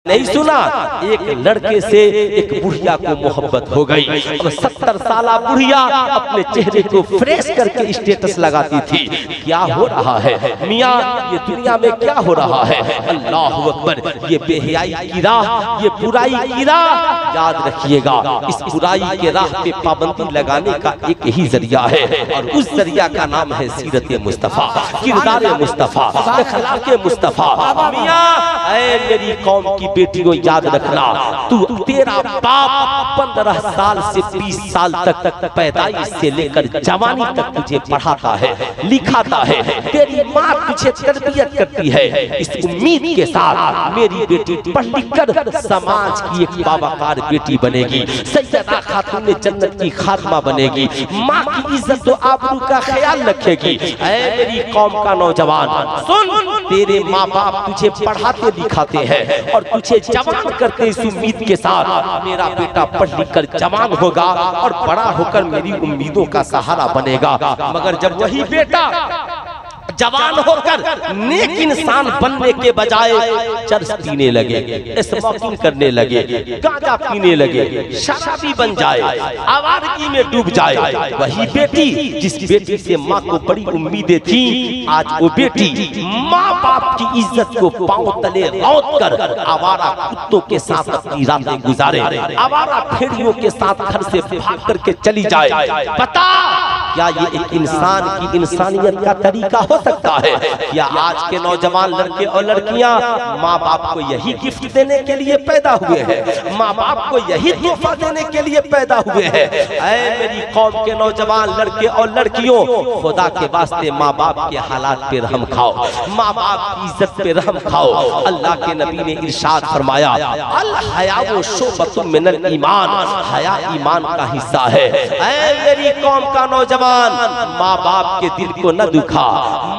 नहीं सुना, एक लड़के से एक बुढ़िया को मोहब्बत हो गई। अब 70 साला बुढ़िया अपने चेहरे को फ्रेश करके स्टेटस लगाती थी। क्या हो रहा है मियाँ, ये दुनिया में क्या हो रहा है? अल्लाह अकबर, ये बेहयाई की राह, ये बुराई की राह, याद रखिएगा इस बुराई के राह पे पाबंदी लगाने का एक ही जरिया है, और उस जरिया का नाम है सीरत मुस्तफा, किरदार मुस्तफा, अखलाक मुस्तफा। मियाँ मेरी कौम की बेटियों याद रखना, तेरा बाप 15 साल से 20 साल तक पैदाइश से लेकर जवानी तक तुझे पढ़ाता है, लिखाता है, तेरी माँ तुझे तरबियत करती है इस उम्मीद के साथ मेरी बेटी पढ़ लिख कर समाज की एक बावकार बेटी बनेगी, सैयदा खातून जन्नत की खात्मा बनेगी, माँ की इज्जत और आबरू का ख्याल रखेगी। ऐ मेरी कौम का नौजवान सुन, तेरे माँ बाप तुझे पढ़ाते लिखाते हैं और तुझे जवान करते इस उम्मीद के साथ मेरा बेटा पढ़ लिख कर जवान होगा और बड़ा होकर मेरी उम्मीदों का सहारा बनेगा। मगर जब वही बेटा जवान होकर नेक इंसान बनने के बजाय चरस पीने लगे, स्मोकिंग करने लगे, गांजा पीने लगे, शराबी बन जाए, आवारगी में डूब जाए, वही बेटी जिस बेटी से माँ को बड़ी उम्मीदें थी, आज वो बेटी माँ बाप की इज्जत को पांव तले रौंद कर आवारा कुत्तों के साथ अपनी रातें गुजारे, आवारा भेड़ियों के साथ घर से भाग करके चली जाए। पता क्या ये एक इंसान की इंसानियत का तरीका हो सकता है? क्या आज के नौजवान लड़के और लड़कियां माँ बाप को यही गिफ्ट देने के लिए पैदा हुए हैं, माँ बाप को यही तोहफा देने के लिए पैदा हुए हैं? ऐ मेरी कौम के नौजवान लड़के और लड़कियों, खुदा के वास्ते माँ बाप के हालात पे रहम खाओ, माँ बाप की इज्जत पे रहम खाओ। अल्लाह के नबी ने इरशाद फरमाया, अल हयाउ शुअबतुम मिनल ईमान, हया ईमान का हिस्सा है। ऐ मेरी कौम का नौजवान, माँ बाप के दिल को न दुखा,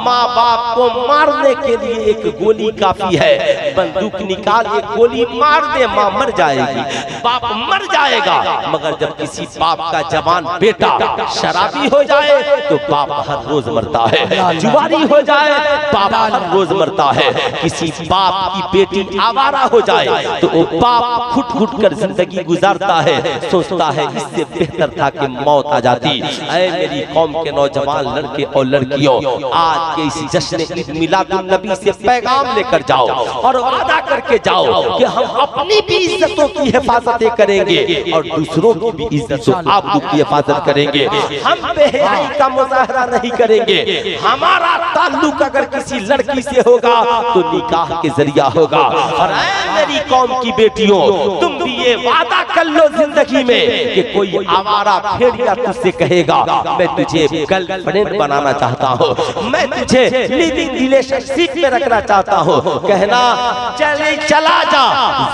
माँ बाप को मारने के लिए एक गोली काफी है, बंदूक निकाल एक गोली मार दे, माँ मर जाएगी, बाप मर जाएगा। मगर जब किसी बाप का जवान बेटा शराबी हो जाए तो बाप हर रोज मरता है, जुआरी हो जाए बाप हर रोज मरता है, किसी बाप की बेटी आवारा हो जाए तो वो बाप घुट घुट कर जिंदगी गुजारता है, सोचता है इससे बेहतर था कि मौत आ जाती। ऐ मेरी कौम के नौजवान लड़के और लड़कियों, आज के इस जश्न ईद मिलादुन नबी से पैगाम लेकर जाओ और वादा करके जाओ कि हम अपनी भी इज्जतों की हिफाजतें करेंगे और दूसरों की भी इज्जत और आबरू की हिफाजत करेंगे। हम बेहयाई का मुजाहरा नहीं करेंगे, हमारा ताल्लुक अगर किसी लड़की से होगा तो निकाह के जरिया होगा। और ऐ मेरी कौम की बेटियों, तुम भी ये वादा कर लो जिंदगी में कि कोई आवारा भेड़िया तुझसे कहेगा मैं तुझे गर्लफ्रेंड बनाना चाहता हूँ, मैं तुझे लिविंग रिलेशनशिप में रखना चाहता हूँ, कहना चले चला जा,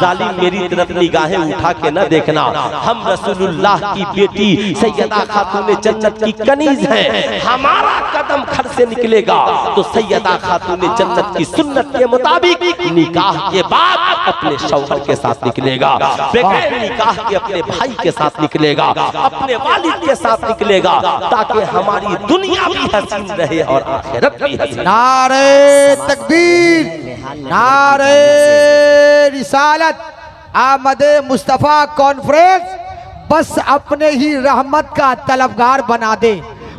जालिम मेरी तरफ निगाहें उठा के न देखना, हम रसूलुल्लाह की बेटी सैयदा खातून जन्नत की कनीज हैं, हमारा कदम घर से निकलेगा तो सैयदा खातून जन्नत की सुन्नत के मुताबिक निकाह के बाद अपने शौहर के साथ निकलेगा, बगैर निकाह के अपने भाई के साथ निकलेगा, अपने वालिद के साथ निकलेगा, ताकि हमारी दुनिया भी हसीन रहे और आखिरत भी हसीन। नारे तकबीर, नारे रिसालत, आमदे मुस्तफा कॉन्फ्रेंस बस अपने ही रहमत का तलबगार बना दे,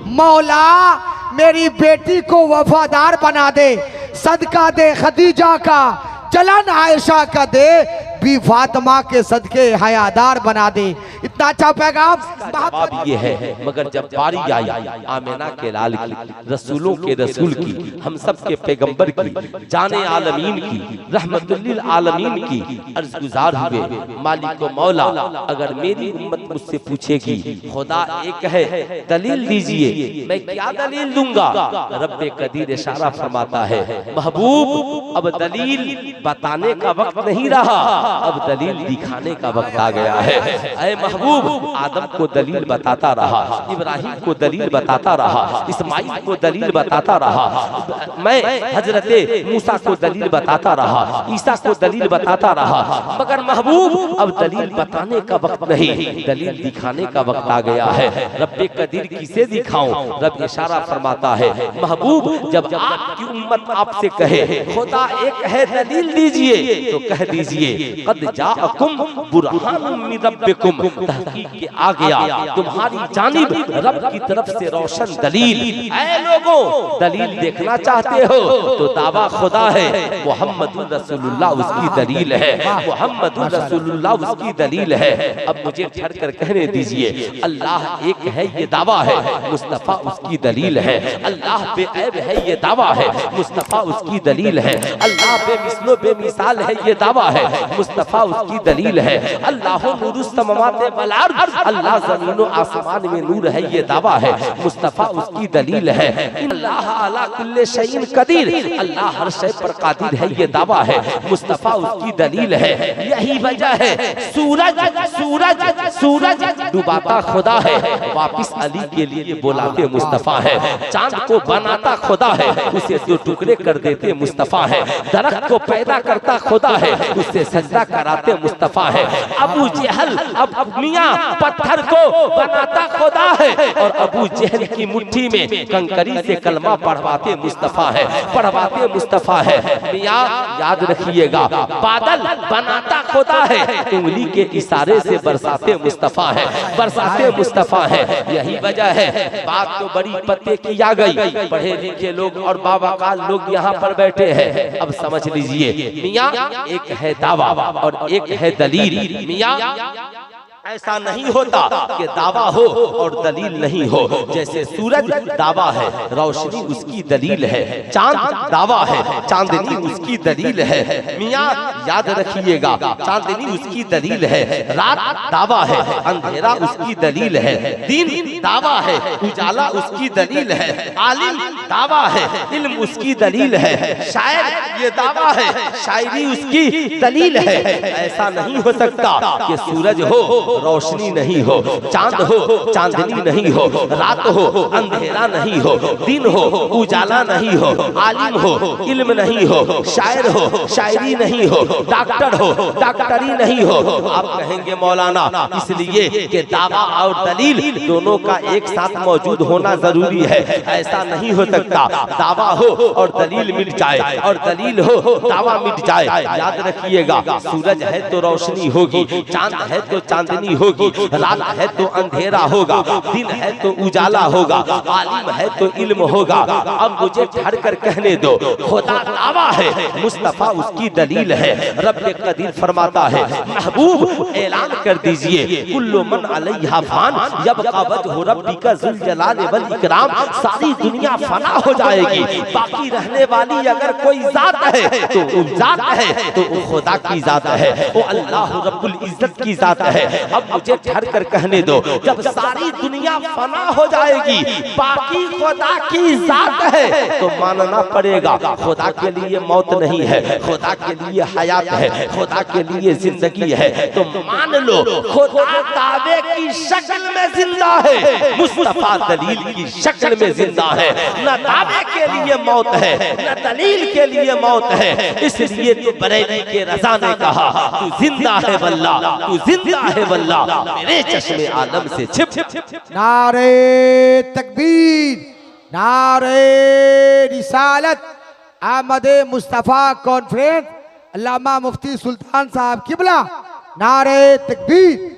मौला मेरी बेटी को वफादार बना दे, सदका दे खदीजा का, चलन आयशा का दे, भी फातिमा के सदके हयादार बना दे। इतना अच्छा पैगाम बाब ये है। मगर जब बारी आई आमिना के लाल की, रसूलों के रसूल की, हम सब के पैगंबर की, जाने आलमीन की, रहमतुल लिल आलमीन की अर्ज गुजार हुए, मालिक व मौला अगर मेरी उम्मत मुझसे पूछेगी खुदा एक है दलील दीजिए, मैं क्या दलील दूंगा? रब्बे कदीर इशारा फरमाता है, महबूब अब दलील बताने का वक्त नहीं रहा, अब दलील दिखाने का वक्त आ गया है। ऐ महबूब, आदम को दलील बताता रहा, इब्राहिम को दलील बताता रहा, इस्माइल को दलील बताता रहा, मैं हजरते मूसा को दलील बताता रहा, ईसा को दलील बताता रहा, मगर महबूब अब दलील बताने का वक्त नहीं, दलील दिखाने का वक्त आ गया है। रब्बे कदीर किसे दिखाऊं? रब इशारा फरमाता है, महबूब जब आपकी उम्मत आपसे कहे खुदा एक है दलील दीजिए, तो कह दीजिए कद जाअकुम बुरहानुम मिन रब्बिकुम, तहकीक के आ गया तुम्हारी जानिब रब की तरफ से रोशन दलील। ऐ लोगों, दलील देखना चाहते हो तो दावा खुदा है, मोहम्मदुर रसूलुल्लाह उसकी दलील है, मोहम्मदुर रसूलुल्लाह उसकी दलील है। अब मुझे ठहर कर कहने दीजिए, अल्लाह एक है ये दावा है, मुस्तफा उसकी दलील है। अल्लाह बेऐब है ये दावा है, मुस्तफा उसकी दलील है। अल्लाह बेमिसलो बेमिसाल है ये दावा है, मुस्तफा उसकी दलील है। अल्लाह नूरुस समावाति वल अर्द, अल्लाह ज़मीन व आसमान में नूर है ये दावा है, मुस्तफा उसकी दलील है। अल्लाह अला कुल्ले शैइन कदीर, अल्लाह हर शय पर कादिर है ये दावा है, मुस्तफा उसकी दलील है। यही वजह है सूरज सूरज सूरज डुबाता खुदा है, वापिस अली के लिए बुलाते मुस्तफा है। चांद को बनाता खुदा है, उसे दो टुकड़े कर देते मुस्तफा है। दरख्त को पैदा करता खुदा है, उससे सजदा कराते मुस्तफा है। अबू जहल अब मियां पत्थर को बनाता खुदा है, और अबू जहल की मुट्ठी में कंकरी से कलमा पढ़वाते मुस्तफा है, पढ़वाते मुस्तफा है। मियां याद रखिएगा, बादल बनाता खुदा है, उंगली के इशारे से बरसाते मुस्तफा है, बरसाते मुस्तफा है। यही वजह है, बात तो बड़ी पते की आ गई, पढ़े लिखे लोग और बाबा का लोग यहाँ पर बैठे हैं। अब समझ लीजिए, मियां एक है दावा और एक है दलील। मियां ऐसा नहीं होता कि दावा हो और दलील नहीं हो। जैसे सूरज दावा है, रोशनी उसकी दलील है। चांद दावा है, चांदनी उसकी दलील है। मियां याद रखिएगा, चांदनी उसकी दलील है। रात दावा है, अंधेरा उसकी दलील है। दिन दावा है, उजाला उसकी दलील है। आलिम दावा है, इल्म उसकी दलील है। शायर ये दावा है, शायरी उसकी दलील है। ऐसा नहीं हो सकता कि सूरज हो रोशनी नहीं हो, चांद हो चांदनी नहीं हो, रात हो अंधेरा नहीं हो, दिन हो उजाला नहीं हो, आलिम हो इल्म नहीं हो, शायर हो शायरी नहीं हो, डॉक्टर हो डॉक्टरी नहीं हो। आप कहेंगे मौलाना इसलिए कि दावा और दलील दोनों का एक साथ मौजूद होना जरूरी है। ऐसा नहीं हो सकता, दावा हो और दलील मिट जाए और दलील हो दावा मिट जाए। याद रखिएगा, सूरज है तो रोशनी होगी, चांद है तो चांदनी होगी, रात है तो अंधेरा होगा, दिन है तो उजाला होगा, आलिम है तो इल्म होगा। अब मुझे ठहर कर कहने दो, खुदा दावा है, मुस्तफा उसकी दलील है। रब कदीर फरमाता है, महबूब ऐलान कर दीजिए, कुल्लु मन अलैहा फान यबका वजहु रब्बिका जुल जलाल वल इकराम। सारी दुनिया फना हो जाएगी, बाकी रहने वाली अगर कोई जात है तो वो जात है तो वो खुदा की जात है, वो अल्लाह रब्बुल इज्जत की जात है। अब मुझे ठहर कर कहने दो, जब सारी दुनिया फना हो जाएगी, बाकी खुदा की जात है, तो मानना पड़ेगा खुदा के लिए मौत नहीं है, खुदा के लिए हयात है, खुदा के लिए जिंदगी है। तो मान लो खुदा दावे की शक्ल में जिंदा है, मुस्तफा दलील की शक्ल में जिंदा है। न दावे के लिए मौत है, न दलील के लिए मौत है। इसलिए तो बरेली के रज़ा ने कहा, तू जिंदा है वल्लाह, तू जिंदा है वल्लाह, मेरे चश्मे आलम से छिप। नारे तकबीर, नारे रिसालत। अहमद मुस्तफ़ा कॉन्फ्रेंस, अल्लामा मुफ्ती सुल्तान साहब किबला। नारे तकबीर।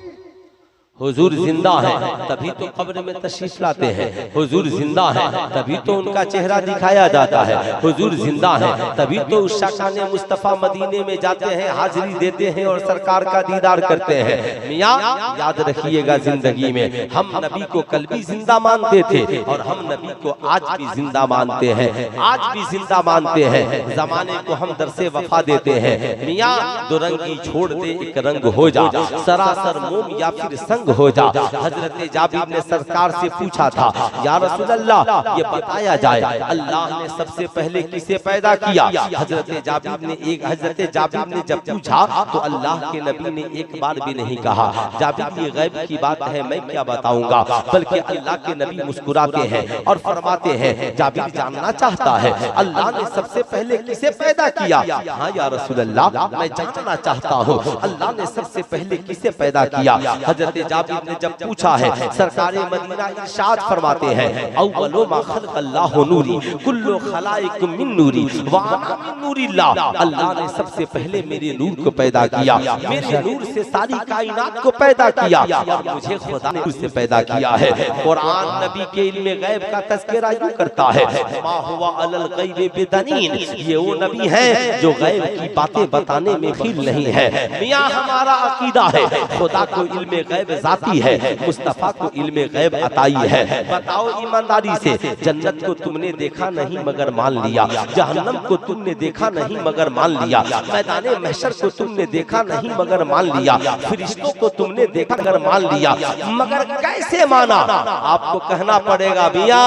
हुजूर जिंदा है तभी तो कब्र में तशरीफ लाते हैं, हुजूर जिंदा है तभी तो उनका चेहरा दिखाया जाता है, हुजूर जिंदा है तभी तो उस शाकाने मुस्तफ़ा मदीने में जाते हैं, हाजिरी देते हैं और सरकार का दीदार करते हैं। मियां याद रखिएगा, जिंदगी में हम नबी को कल भी जिंदा मानते थे और हम नबी को आज भी जिंदा मानते हैं, आज भी जिंदा मानते हैं। जमाने को हम दरसे वफा देते हैं। मियां दो रंगी छोड़ दे एक रंग हो जा, सरासर मोम या फिर संग हो जा। हजरत जाबिर ने सरकार से पूछा था, या रसूल अल्लाह ये बताया जाए अल्लाह ने सबसे पहले किसे पैदा किया? हजरत जाबिर ने जब पूछा तो अल्लाह के नबी ने एक बार भी नहीं कहा जाबिर ये गैब की बात है मैं क्या बताऊंगा, बल्कि अल्लाह के नबी मुस्कुराते हैं और फरमाते हैं जाबिर जानना चाहता है अल्लाह ने सबसे पहले किसे पैदा किया? हाँ या रसूल अल्लाह मैं जानना चाहता हूँ अल्लाह ने सबसे पहले किसे पैदा किया? हजरत जाबिर ने जब पूछा है सरकारे मदीना इरशाद फरमाते हैं अव्वलु मा खलक़ल्लाहु नूरी कुल्लु खलाइक मिन नूरी व अना मिन नूरिल्लाह। अल्लाह ने सबसे पहले मेरे नूर को पैदा किया, मेरे नूर से सारी कायनात को पैदा किया और मुझे खुदा ने उससे पैदा किया है। कुरान नबी के इल्म गैब का तज़किरा यूं करता है मा हुवा अलल गैबि बिदनीन, ये वो नबी है जो गैब की बातें बताने में खील नहीं है। मियां हमारा अकीदा है खुदा को इल्म गैब जाती है, मुस्तफा को इल्म गैब अताई है। बताओ ईमानदारी से जन्नत को तुमने देखा नहीं मगर मान लिया, जहन्नम को तुमने देखा नहीं मगर मान लिया, मैदाने महशर को तुमने देखा नहीं मगर मान लिया, फरिश्तों को तुमने देखा मगर मान लिया, मगर कैसे माना? आपको कहना पड़ेगा मियां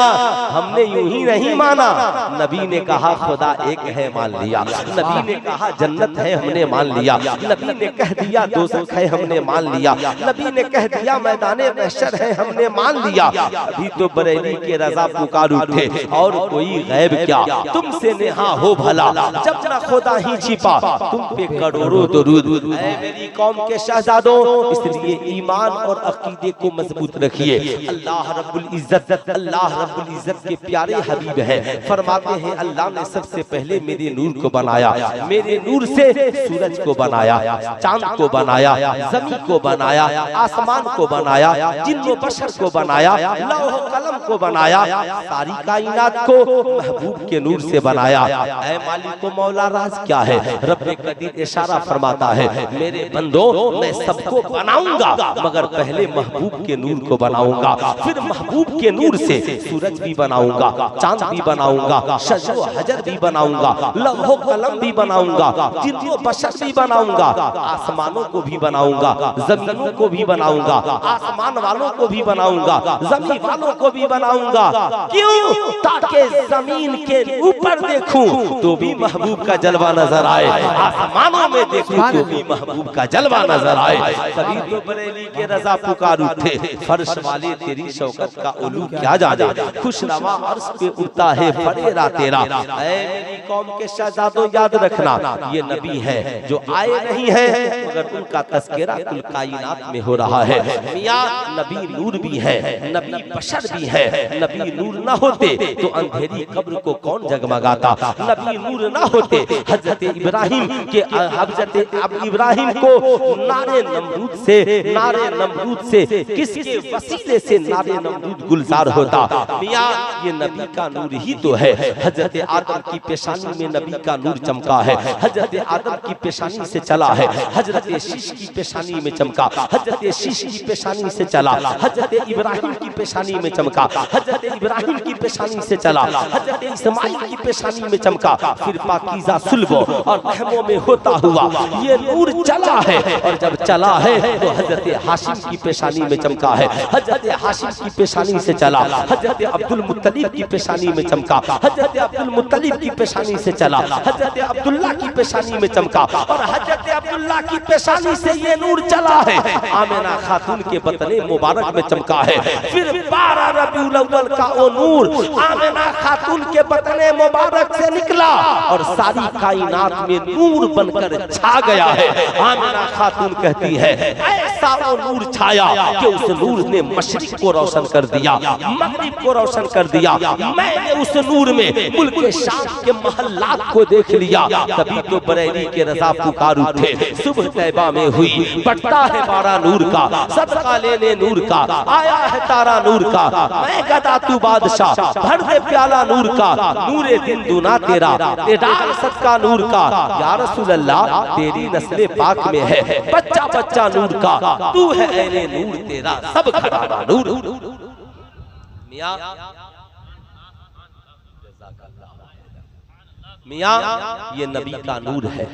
हमने यूं ही नहीं माना। नबी ने कहा खुदा एक है मान लिया, नबी ने कहा जन्नत है हमने मान लिया, नबी ने कह दिया दोज़ख है हमने मान लिया, नबी ने कह दिया मैदाने महशर है हमने मान लिया। अभी तो बरेली के रजा पुकार उठे और कोई गैब क्या तुमसे नेहा हो भला, जब ना खुदा ही छिपा तुम पे करोड़ों दुरूद। ऐ मेरी कौम के शहजादों इसलिए ईमान और अकीदे को मजबूत रखिए। अल्लाह रब्बुल इज्जत के प्यारे हबीब हैं, फरमाते हैं अल्लाह ने सबसे पहले मेरे नूर को बनाया, मेरे नूर से सूरज को बनाया, चांद को बनाया, जमीन को बनाया, आसमान को बनाया, जिन्नो बशर को बनाया, लौह कलम को बनाया, सारी कायनात को महबूब के नूर से बनाया। ऐ मालिक मौला राज क्या है? रब्बे कदीर इशारा फरमाता है मेरे बंदो मैं सबको बनाऊंगा मगर पहले महबूब के नूर को बनाऊंगा, फिर महबूब के नूर से सूरज भी बनाऊंगा, चांद भी बनाऊंगा, शजो हजर भी बनाऊंगा, लौह कलम भी बनाऊंगा, जिन्नो बशर भी बनाऊंगा, आसमानों को भी बनाऊंगा, जमीनों को भी बनाऊंगा, आसमान वालों को भी बनाऊंगा, जमीन वालों को भी बनाऊंगा। क्यों? ताकि जमीन के ऊपर देखूं तो भी महबूब का जलवा नजर आए, आसमानों में देखूं तो भी महबूब का जलवा नजर आए। तभी तो बरेली के रजा पुकार उठे फर्श वाले तेरी शौकत का उलू क्या जाने, खुशनवा अर्श पे उड़ता है फरेरा तेरा। ऐ मेरी कौम के शहजादों याद रखना ये नबी है जो आए नहीं है मगर उनका तज़किरा कुल कायनात में हो रहा है। मियां नबी नूर भी है, नबी बशर भी है, नबी नूर ना होते तो अंधेरी कब्र को कौन जगमगाता, नबी नूर ना होते हजरत इब्राहिम को नारे नमरूद से किसके वसीले से नारे नमरूद गुलजार होता। मियां ये नबी का नूर ही तो है। हजरत आदम की पेशानी में नबी का नूर चमका है, हजरत आदम की पेशानी से चला है, हजरत शीश की पेशानी में चमका, हजरत शीश की पेशानी से चला, हजरत इब्राहिम की पेशानी में चमका, हजरत इब्राहिम की पेशानी से चला, हजरत इस्माइल की पेशानी में चमका, फिर पाकीज़ा सुल्ब और रहमों में होता हुआ ये नूर चला है। और जब चला है तो हजरत हाशिम की पेशानी में चमका है, हजरत हाशिम की पेशानी से चला, हजरत अब्दुल मुत्तलिब की पेशानी में चमका, हजरत अब्दुल मुत्तलिब की पेशानी से चला, हजरत अब्दुल्ला की पेशानी में चमका और हजरत अब्दुल्ला की पेशानी से ये नूर चला है। आमिना खातून के बतने मुबारक में चमका है, फिर 12 रबीउल अव्वल का वो नूर आमिना खातून के बतने मुबारक से निकला और सारी कायनात में नूर बनकर छा गया है। आमिना खातून कहती है ऐसा वो नूर छाया कि उस नूर ने मशरिक को रोशन कर दिया, मगरिब को रोशन कर दिया। मैंने उस नूर में मुल्क शाम के महल्लात को देख लिया। तभी तो बरेली के रजा पुकार उठे सुबह तैबा में हुई, बढ़ता है बारा नूर का, सदका लेने नूर का, आया है तारा नूर का, मैं गदा तू बादशाह, भर दे प्याला नूर का, नूरे दिन दूना तेरा, ते डाल सदका नूर का। या रसूल अल्लाह तेरी नस्ले पाक में है बच्चा बच्चा नूर का, तू है ऐने नूर तेरा, सब घराना नूर। मियां मियाँ ये नबी का नूर है,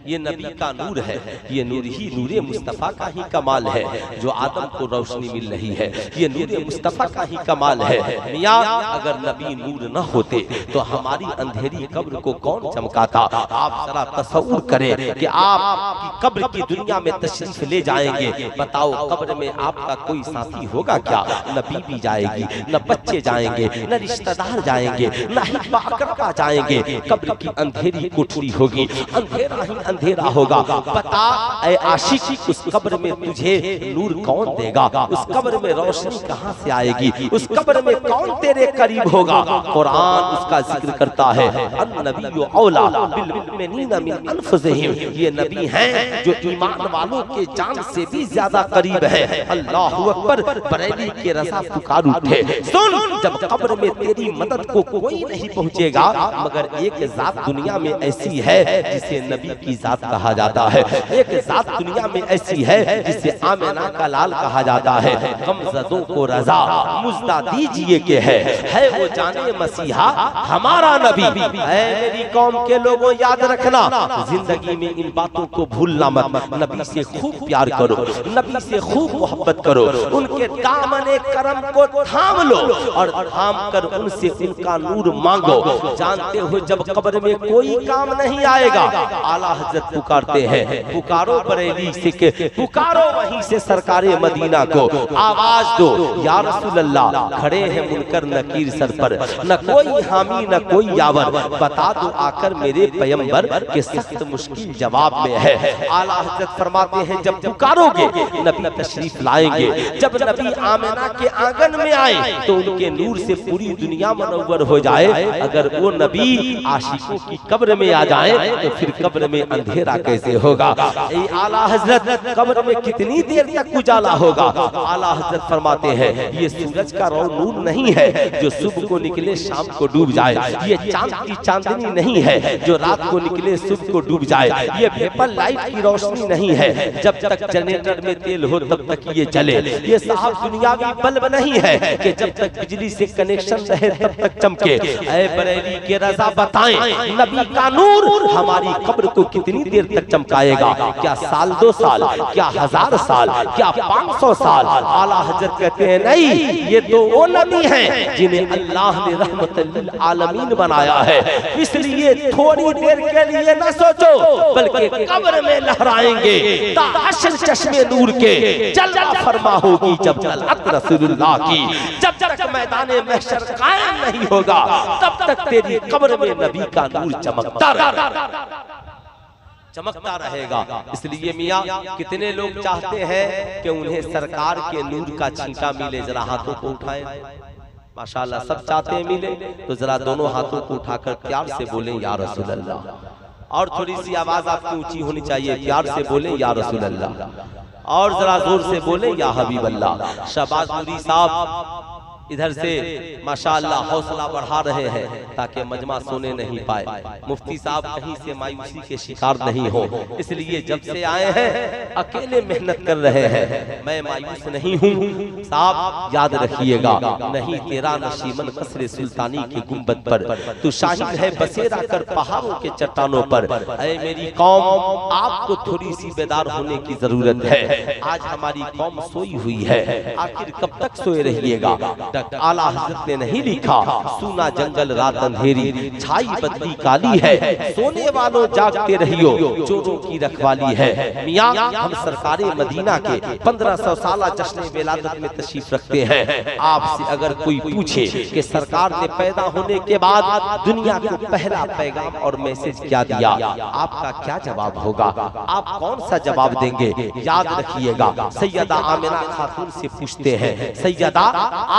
ये नबी का नूर है, ये नूर ही नूरे मुस्तफ़ा का ही कमाल है जो आदम को रोशनी मिल रही है, ये नूरे मुस्तफ़ा का ही कमाल है। मियाँ अगर नबी नूर न होते तो हमारी अंधेरी कब्र को कौन चमकाता। आप जरा तसव्वुर करें कि आपकी कब्र की दुनिया में तशरीफ ले जाएंगे, बताओ कब्र में आपका कोई साथी होगा क्या? न बीबी जाएगी, न बच्चे जाएंगे, न रिश्तेदार जाएंगे, न हिब्बा अकरबा जाएंगे। कब्र की अंधेरी कोठरी होगी, अंधेरा ही अंधेरा होगा। बता ऐ आशिक, उस कब्र में तुझे नूर कौन देगा? उस कब्र में रोशनी कहाँ से आएगी? उस कब्र में कौन तेरे करीब होगा? कुरान उसका जिक्र करता है, अन्नबिय्यु औला बिल मुमिनीना मिन अनफुसिहिम, ये नबी हैं जो ईमान वालों के जान से भी ज्यादा करीब है। अल्लाहु अकबर, बरेली के रज़ा पुकार उठे। सुन, जब कब्र में तेरी मदद को कोई नहीं पहुंचेगा मगर एक जात दुनिया में ऐसी है जिसे नबी की जात कहा जाता है। एक जात दुनिया में ऐसी है जिसे आमिना का लाल कहा जाता है। गमज़दों को रज़ा मुज़्दा दीजिए के है वो जाने मसीहा हमारा नबी। ऐ मेरी कौम के लोगों, याद रखना, जिंदगी में इन बातों को भूलना मत। नबी से खूब प्यार करो, नबी से खूब मोहब्बत करो, उनके दामने करम को थाम लो और थाम कर उनसे उनका नूर मांगो। जानते हो जब कब्र में कोई काम नहीं आएगा, आला हजरत पुकारते हैं, पुकारो बरेली से के पुकारो वहीं से सरकारे मदीना को, आवाज दो या रसूल अल्लाह। खड़े हैं मुनकर नकीर सर पर, न कोई हामी न कोई यावर, बता दो आकर मेरे पैगंबर के सख्त मुश्किल जवाब में है। आला हजरत फरमाते हैं जब पुकारोगे नबी तशरीफ लाएंगे। जब नबी आमिना के आंगन में आए तो उनके नूर से पूरी दुनिया मुनव्वर हो जाए। अगर वो नबी आशिकों की कब्र में आ जाए तो फिर कब्र में अंधेरा कैसे होगा? आला हजरत, कब्र में कितनी देर तक उजाला होगा? आला हजरत फरमाते हैं ये सूरज का नूर नहीं है जो सुबह को निकले शाम को डूब जाए, ये चांद की चांदनी नहीं है जो रात को निकले सुबह को डूब जाए, ये पेपर लाइट की रोशनी नहीं है जब तक जनरेटर में तेल हो तब तक ये चले, ये साहब दुनियावी बल्ब नहीं है कि जब तक बिजली से कनेक्शन रहे तब तक चमके। ऐ बरेली के रज़ा बताएं नबी का नूर हमारी कब्र को कितनी देर तक चमकाएगा? क्या साल, 2 साल, क्या 1000 साल, क्या 500 साल? आला हजरत कहते हैं नहीं, ये तो वो नबी हैं जिन्हें अल्लाह ने रहमतुल लिल आलमीन बनाया है। इसलिए थोड़ी देर के लिए न सोचो बल्कि कब्र में लहराएंगे ताशर चश्मे नूर के। जलवा फरमा होगी जब तलअत रसूलुल्लाह की, जब तक मैदाने महशर कायम नहीं होगा तब तक तेरी कब्र में नबी का नूर चमकता रहेगा। इसलिए मियाँ कितने लोग चाहते हैं कि उन्हें सरकार के नूर का छींटा मिले, जरा हाथों को उठाएं। माशाल्लाह सब चाहते हैं मिले, तो जरा दोनों हाथों को उठाकर प्यार से बोलें या रसूल अल्लाह। और थोड़ी सी आवाज आपकी ऊंची होनी चाहिए, प्यार से बोलें या रसूल अल्लाह। और जरा जोर से बोलें या हबीब अल्लाह। शहबाज नूरी साहब इधर से माशाअल्लाह हौसला बढ़ा रहे हैं ताकि मजमा सोने नहीं पाए, मुफ्ती साहब कहीं से मायूसी के शिकार नहीं हो, इसलिए जब से आए हैं अकेले मेहनत कर रहे हैं। मैं मायूस नहीं हूँ साहब, याद रखिएगा, नहीं तेरा नशीमन कसरे सुल्तानी के गुंबद पर, तू शाहिद है बसेरा कर पहाड़ों के चट्टानों पर। ऐ मेरी कौम, आपको थोड़ी सी बेदार होने की जरूरत है। आज हमारी कौम सोई हुई है, आखिर कब तक सोए रहिएगा? आला हजरत ने नहीं लिखा सूना जंगल रात अंधेरी, छाई बदली काली है, सोने वालों जागते रहियो, चोरों की रखवाली है। मियाँ हम सरकारे मदीना के 1500 साला जश्न विलादत में तशरीफ रखते हैं। आपसे अगर कोई पूछे कि सरकार ने पैदा होने के बाद दुनिया को पहला पैगाम और मैसेज क्या दिया, आपका क्या जवाब होगा? आप कौन सा जवाब देंगे? याद रखिएगा, सैयदा आमिना खातून से पूछते हैं, सैयदा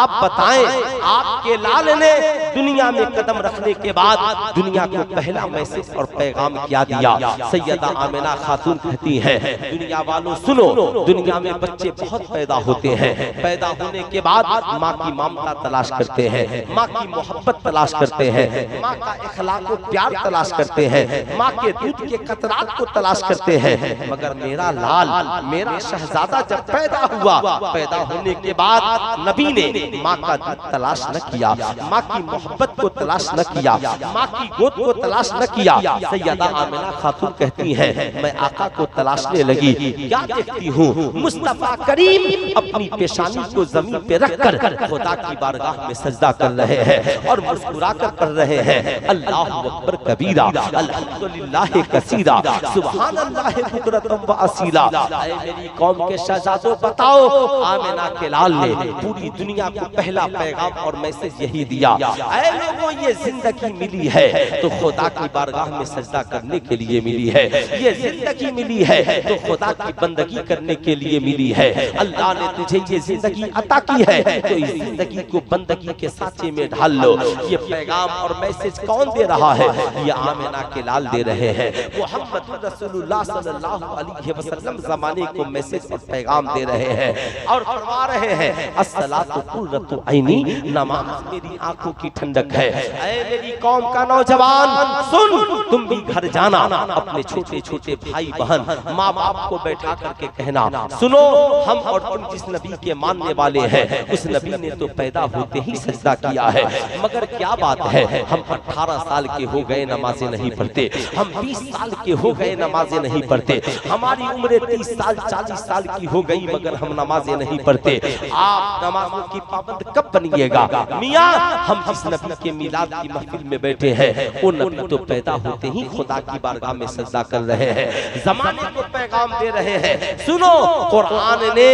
आप बताएं आपके लाल ने दुनिया में कदम रखने के बाद दुनिया को पहला मैसेज और पैगाम क्या दिया? सैयदा आमिना खातून कहती हैं, दुनिया वालों सुनो, दुनिया में बच्चे बहुत पैदा होते हैं, पैदा होने के बाद माँ की ममता तलाश करते हैं, माँ की मोहब्बत तलाश करते हैं, माँ का इखलाक और प्यार तलाश करते हैं, माँ के दूध के कतरात को तलाश करते हैं। मगर मेरा लाल, मेरा शहजादा जब पैदा हुआ, पैदा होने के बाद नबी ने माँ माँ का दूध तलाश न किया, माँ की मोहब्बत को तलाश न किया, माँ की गोद को तलाश न किया। सैयदा आमिना खातून कहती है मैं आका को तलाशने लगी, क्या देखती हूँ मुस्तफा करीम अपनी पेशानी को जमीन पे रखकर खुदा की बारगाह में सजदा कर रहे हैं और मुस्कुरा कर पढ़ रहे हैं अल्लाहु अकबर कबीरा अल्हम्दुलिल्लाह कसीरा सुभान अल्लाह कुदरतम व असीला। ऐ मेरी कौम के शहजादों बताओ, आमिना के लाल ने पूरी दुनिया को पहला पैगाम और मैसेज यही दिया, ऐ लोगों ये जिंदगी मिली है तो खुदा की बारगाह में सजदा करने के लिए मिली है, ये जिंदगी मिली है तो खुदा की बंदगी करने के लिए मिली है। अल्लाह ने तुझे ये जिंदगी अता की है तो इस जिंदगी को बंदगी के साँचे में ढाल लो। ये पैगाम और मैसेज कौन दे रहा है? ये आमिना के लाल दे रहे हैं। मोहम्मद रसूलुल्लाह सल्लल्लाहु अलैहि वसल्लम जमाने को मैसेज और पैगाम दे रहे हैं और फरमा रहे हैं अस्सलातु कुर्रतु ऐनी, नमाज मेरी आंखों की ठंडक है। ऐ मेरी कौम का नौजवान सुन, तुम भी घर जाना, अपने छोटे छोटे भाई बहन माँ बाप को बैठा करके कहना सुनो हम और तुम जिस नबी के मानने वाले हैं उस नबी ने तो पैदा होते ही सजदा किया है, मगर क्या बात है हम 18 साल के हो गए नमाजें नहीं पढ़ते, हम 20 साल के हो गए नमाजें नहीं पढ़ते, हमारी उम्र 30 साल 40 साल की हो गई मगर हम नमाजें नहीं पढ़ते। आप नमाजों की पाबंद कब बनिएगा? मियाँ हम जिस नबी के मिलाद की महफिल में बैठे हैं वो नबी तो पैदा होते ही खुदा की बारगाह में सजदा कर रहे हैं, जमाने को पैगाम दे रहे हैं। सुनो कुरान ने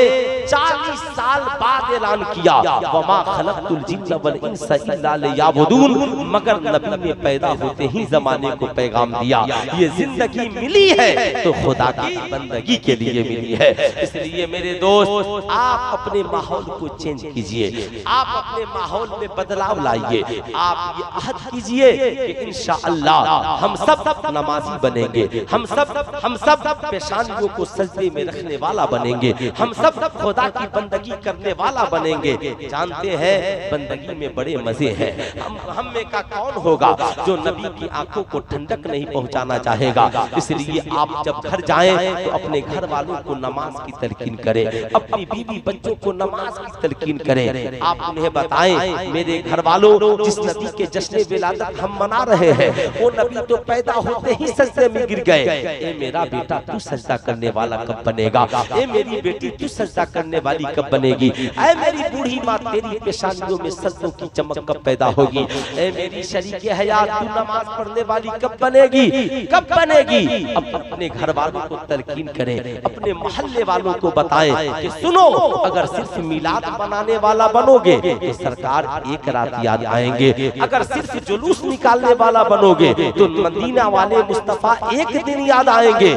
40 साल बाद ऐलान किया वमा खलक़तुल जिन्न वल इंसा इल्ला लियअबुदून, मगर नबी ने पैदा होते ही जमाने को पैगाम दिया ये जिंदगी मिली है तो खुदा की बंदगी के लिए मिली है। इसलिए मेरे दोस्त आप अपने माहौल को चेंज कीजिए, आप अपने माहौल में बदलाव लाइए, आप ये अहद कीजिए कि इंशाअल्लाह हम सब नमाजी बनेंगे, हम सब पेशानियों को सजदे में रखने वाला बनेंगे, हम सब खुदा की बंदगी करने वाला बनेंगे। जानते हैं बंदगी में बड़े मजे हैं। हम में का कौन होगा जो नबी की आंखों को ठंडक नहीं पहुंचाना चाहेगा? इसलिए आप जब घर जाएं तो अपने घर वालों को नमाज की तलकीन करें, अपनी बीवी बच्चों को नमाज की तलकीन करें। आप उन्हें बताएं मेरे घर वालों जिस नबी के जश्न विलादत हम मना रहे हैं वो नबी तो पैदा होते ही सजदे में गिर गए। ए मेरा बेटा तू सजदा करने वाला कब बनेगा? ए मेरी बेटी तू सजदा करने वाली कब बनेगी? ऐ मेरी बूढ़ी माँ तेरी पेशानियों में सजदों की चमक कब पैदा होगी? ऐ मेरी शरीके हयात तू नमाज पढ़ने वाली कब बनेगी? कब बनेगी? अब अपने घर वालों को तलकीन करें, अपने मोहल्ले वालों को बताएं कि सुनो अगर सिर्फ मिलाद मनाने वाला बनोगे तो सरकार एक रात याद आएंगे, अगर सिर्फ जुलूस निकालने वाला बनोगे तो मदीना वाले मुस्तफा एक दिन याद आएंगे,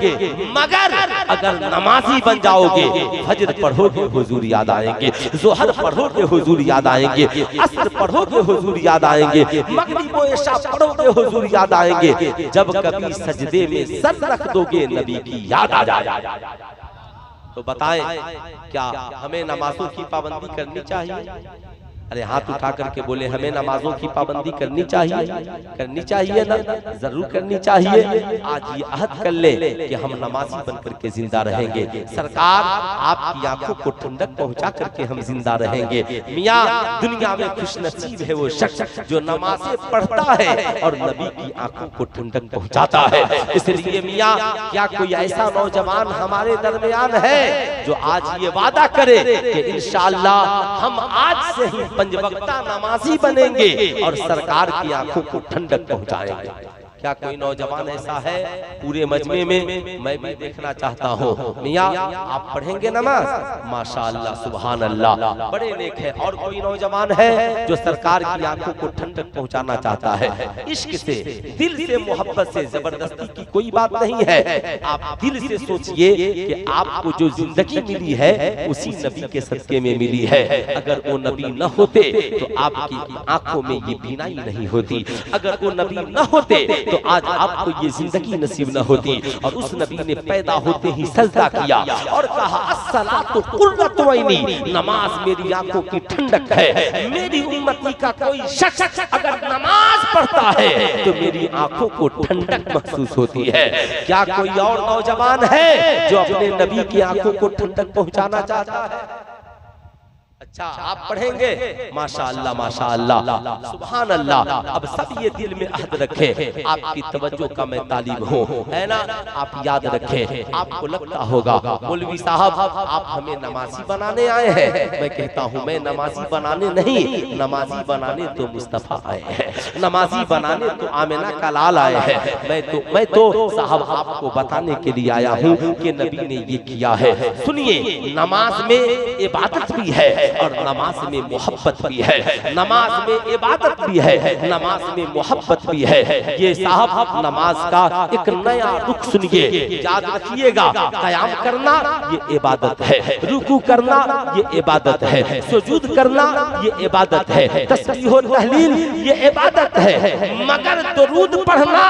मगर अगर नमाजी बन जाओगे फजर पढ़ोगे हुजूर याद आएंगे, जोहर पढ़ोगे हुजूर याद आएंगे, अस्र पढ़ोगे हुजूर याद आएंगे, मगरिब व इशा पढ़ोगे हुजूर याद आएंगे। जब कभी सजदे में सर रख दोगे नबी की याद आ जाएगी। तो बताएं क्या हमें नमाजों की पाबंदी करनी चाहिए? अरे हाथ उठा करके बोले हमें नमाजों की पाबंदी करनी चाहिए ना? जरूर करनी चाहिए। आज ये अहद कर ले कि हम नमाजी बन करके जिंदा रहेंगे। सरकार आपकी आंखों को ठंडक पहुंचा करके हम जिंदा रहेंगे। मियाँ दुनिया में खुशनसीब है वो शख्स जो नमाजें पढ़ता है और नबी की आंखों को ठंडक पहुंचाता है। इसलिए मियाँ क्या कोई ऐसा नौजवान हमारे दरमियान है जो आज ये वादा करे कि इंशाअल्लाह हम आज से ही पंजवक्ता नमाजी बनेंगे और सरकार की आंखों को ठंडक पहुंचाएंगे? क्या कोई नौजवान ऐसा है पूरे मजमे में? मैं भी देखना चाहता हूँ। मियाँ आप पढ़ेंगे नमाज? माशाअल्लाह सुभान अल्लाह, बड़े नेक है। और कोई नौजवान है जो सरकार की आंखों को ठंडक पहुंचाना चाहता है? इश्क से, दिल से, मोहब्बत से, जबरदस्ती की कोई बात नहीं है। आप दिल से सोचिए कि आपको जो जिंदगी मिली है उसी नबी के सदके में मिली है। अगर वो नबी न होते तो आपकी आंखों में ये बीनाई नहीं होती, अगर वो नबी न होते तो आज आपको ये जिंदगी नसीब न होती। और उस नबी ने पैदा होते ही सजदा किया और कहा अस्सलातु कुर्रतु ऐनी, नमाज मेरी आंखों की ठंडक है। मेरी उम्मती का कोई शख्स अगर नमाज पढ़ता है तो मेरी आंखों को ठंडक महसूस होती है। क्या कोई और नौजवान है जो अपने नबी की आंखों को ठंडक पहुंचाना चाहता है? अच्छा आप पढ़ेंगे, माशाअल्लाह माशाअल्लाह सुभान अल्लाह। अब सब ये दिल में अहद रखे, आपकी तवज्जो का मैं तालिब हूँ, है ना। आप याद रखे, आपको लगता होगा मौलवी साहब आप हमें नमाजी बनाने आए हैं। मैं कहता हूँ मैं नमाजी बनाने नहीं, नमाजी बनाने तो मुस्तफा आए हैं, नमाजी बनाने तो आमिना का लाल आए हैं। मैं तो साहब आपको बताने के लिए आया हूँ कि नबी ने ये किया है। सुनिए, नमाज में इबादत भी है और नमाज में मोहब्बत भी है, नमाज में इबादत भी है, नमाज में मोहब्बत भी है। ये साहब नमाज का एक नया रुख सुनिए, याद रखिएगा। क़याम करना ये इबादत है, रुकू करना ये इबादत है, सुजूद करना ये इबादत है, तस्बीह और तहलील ये इबादत है, मगर दुरूद पढ़ना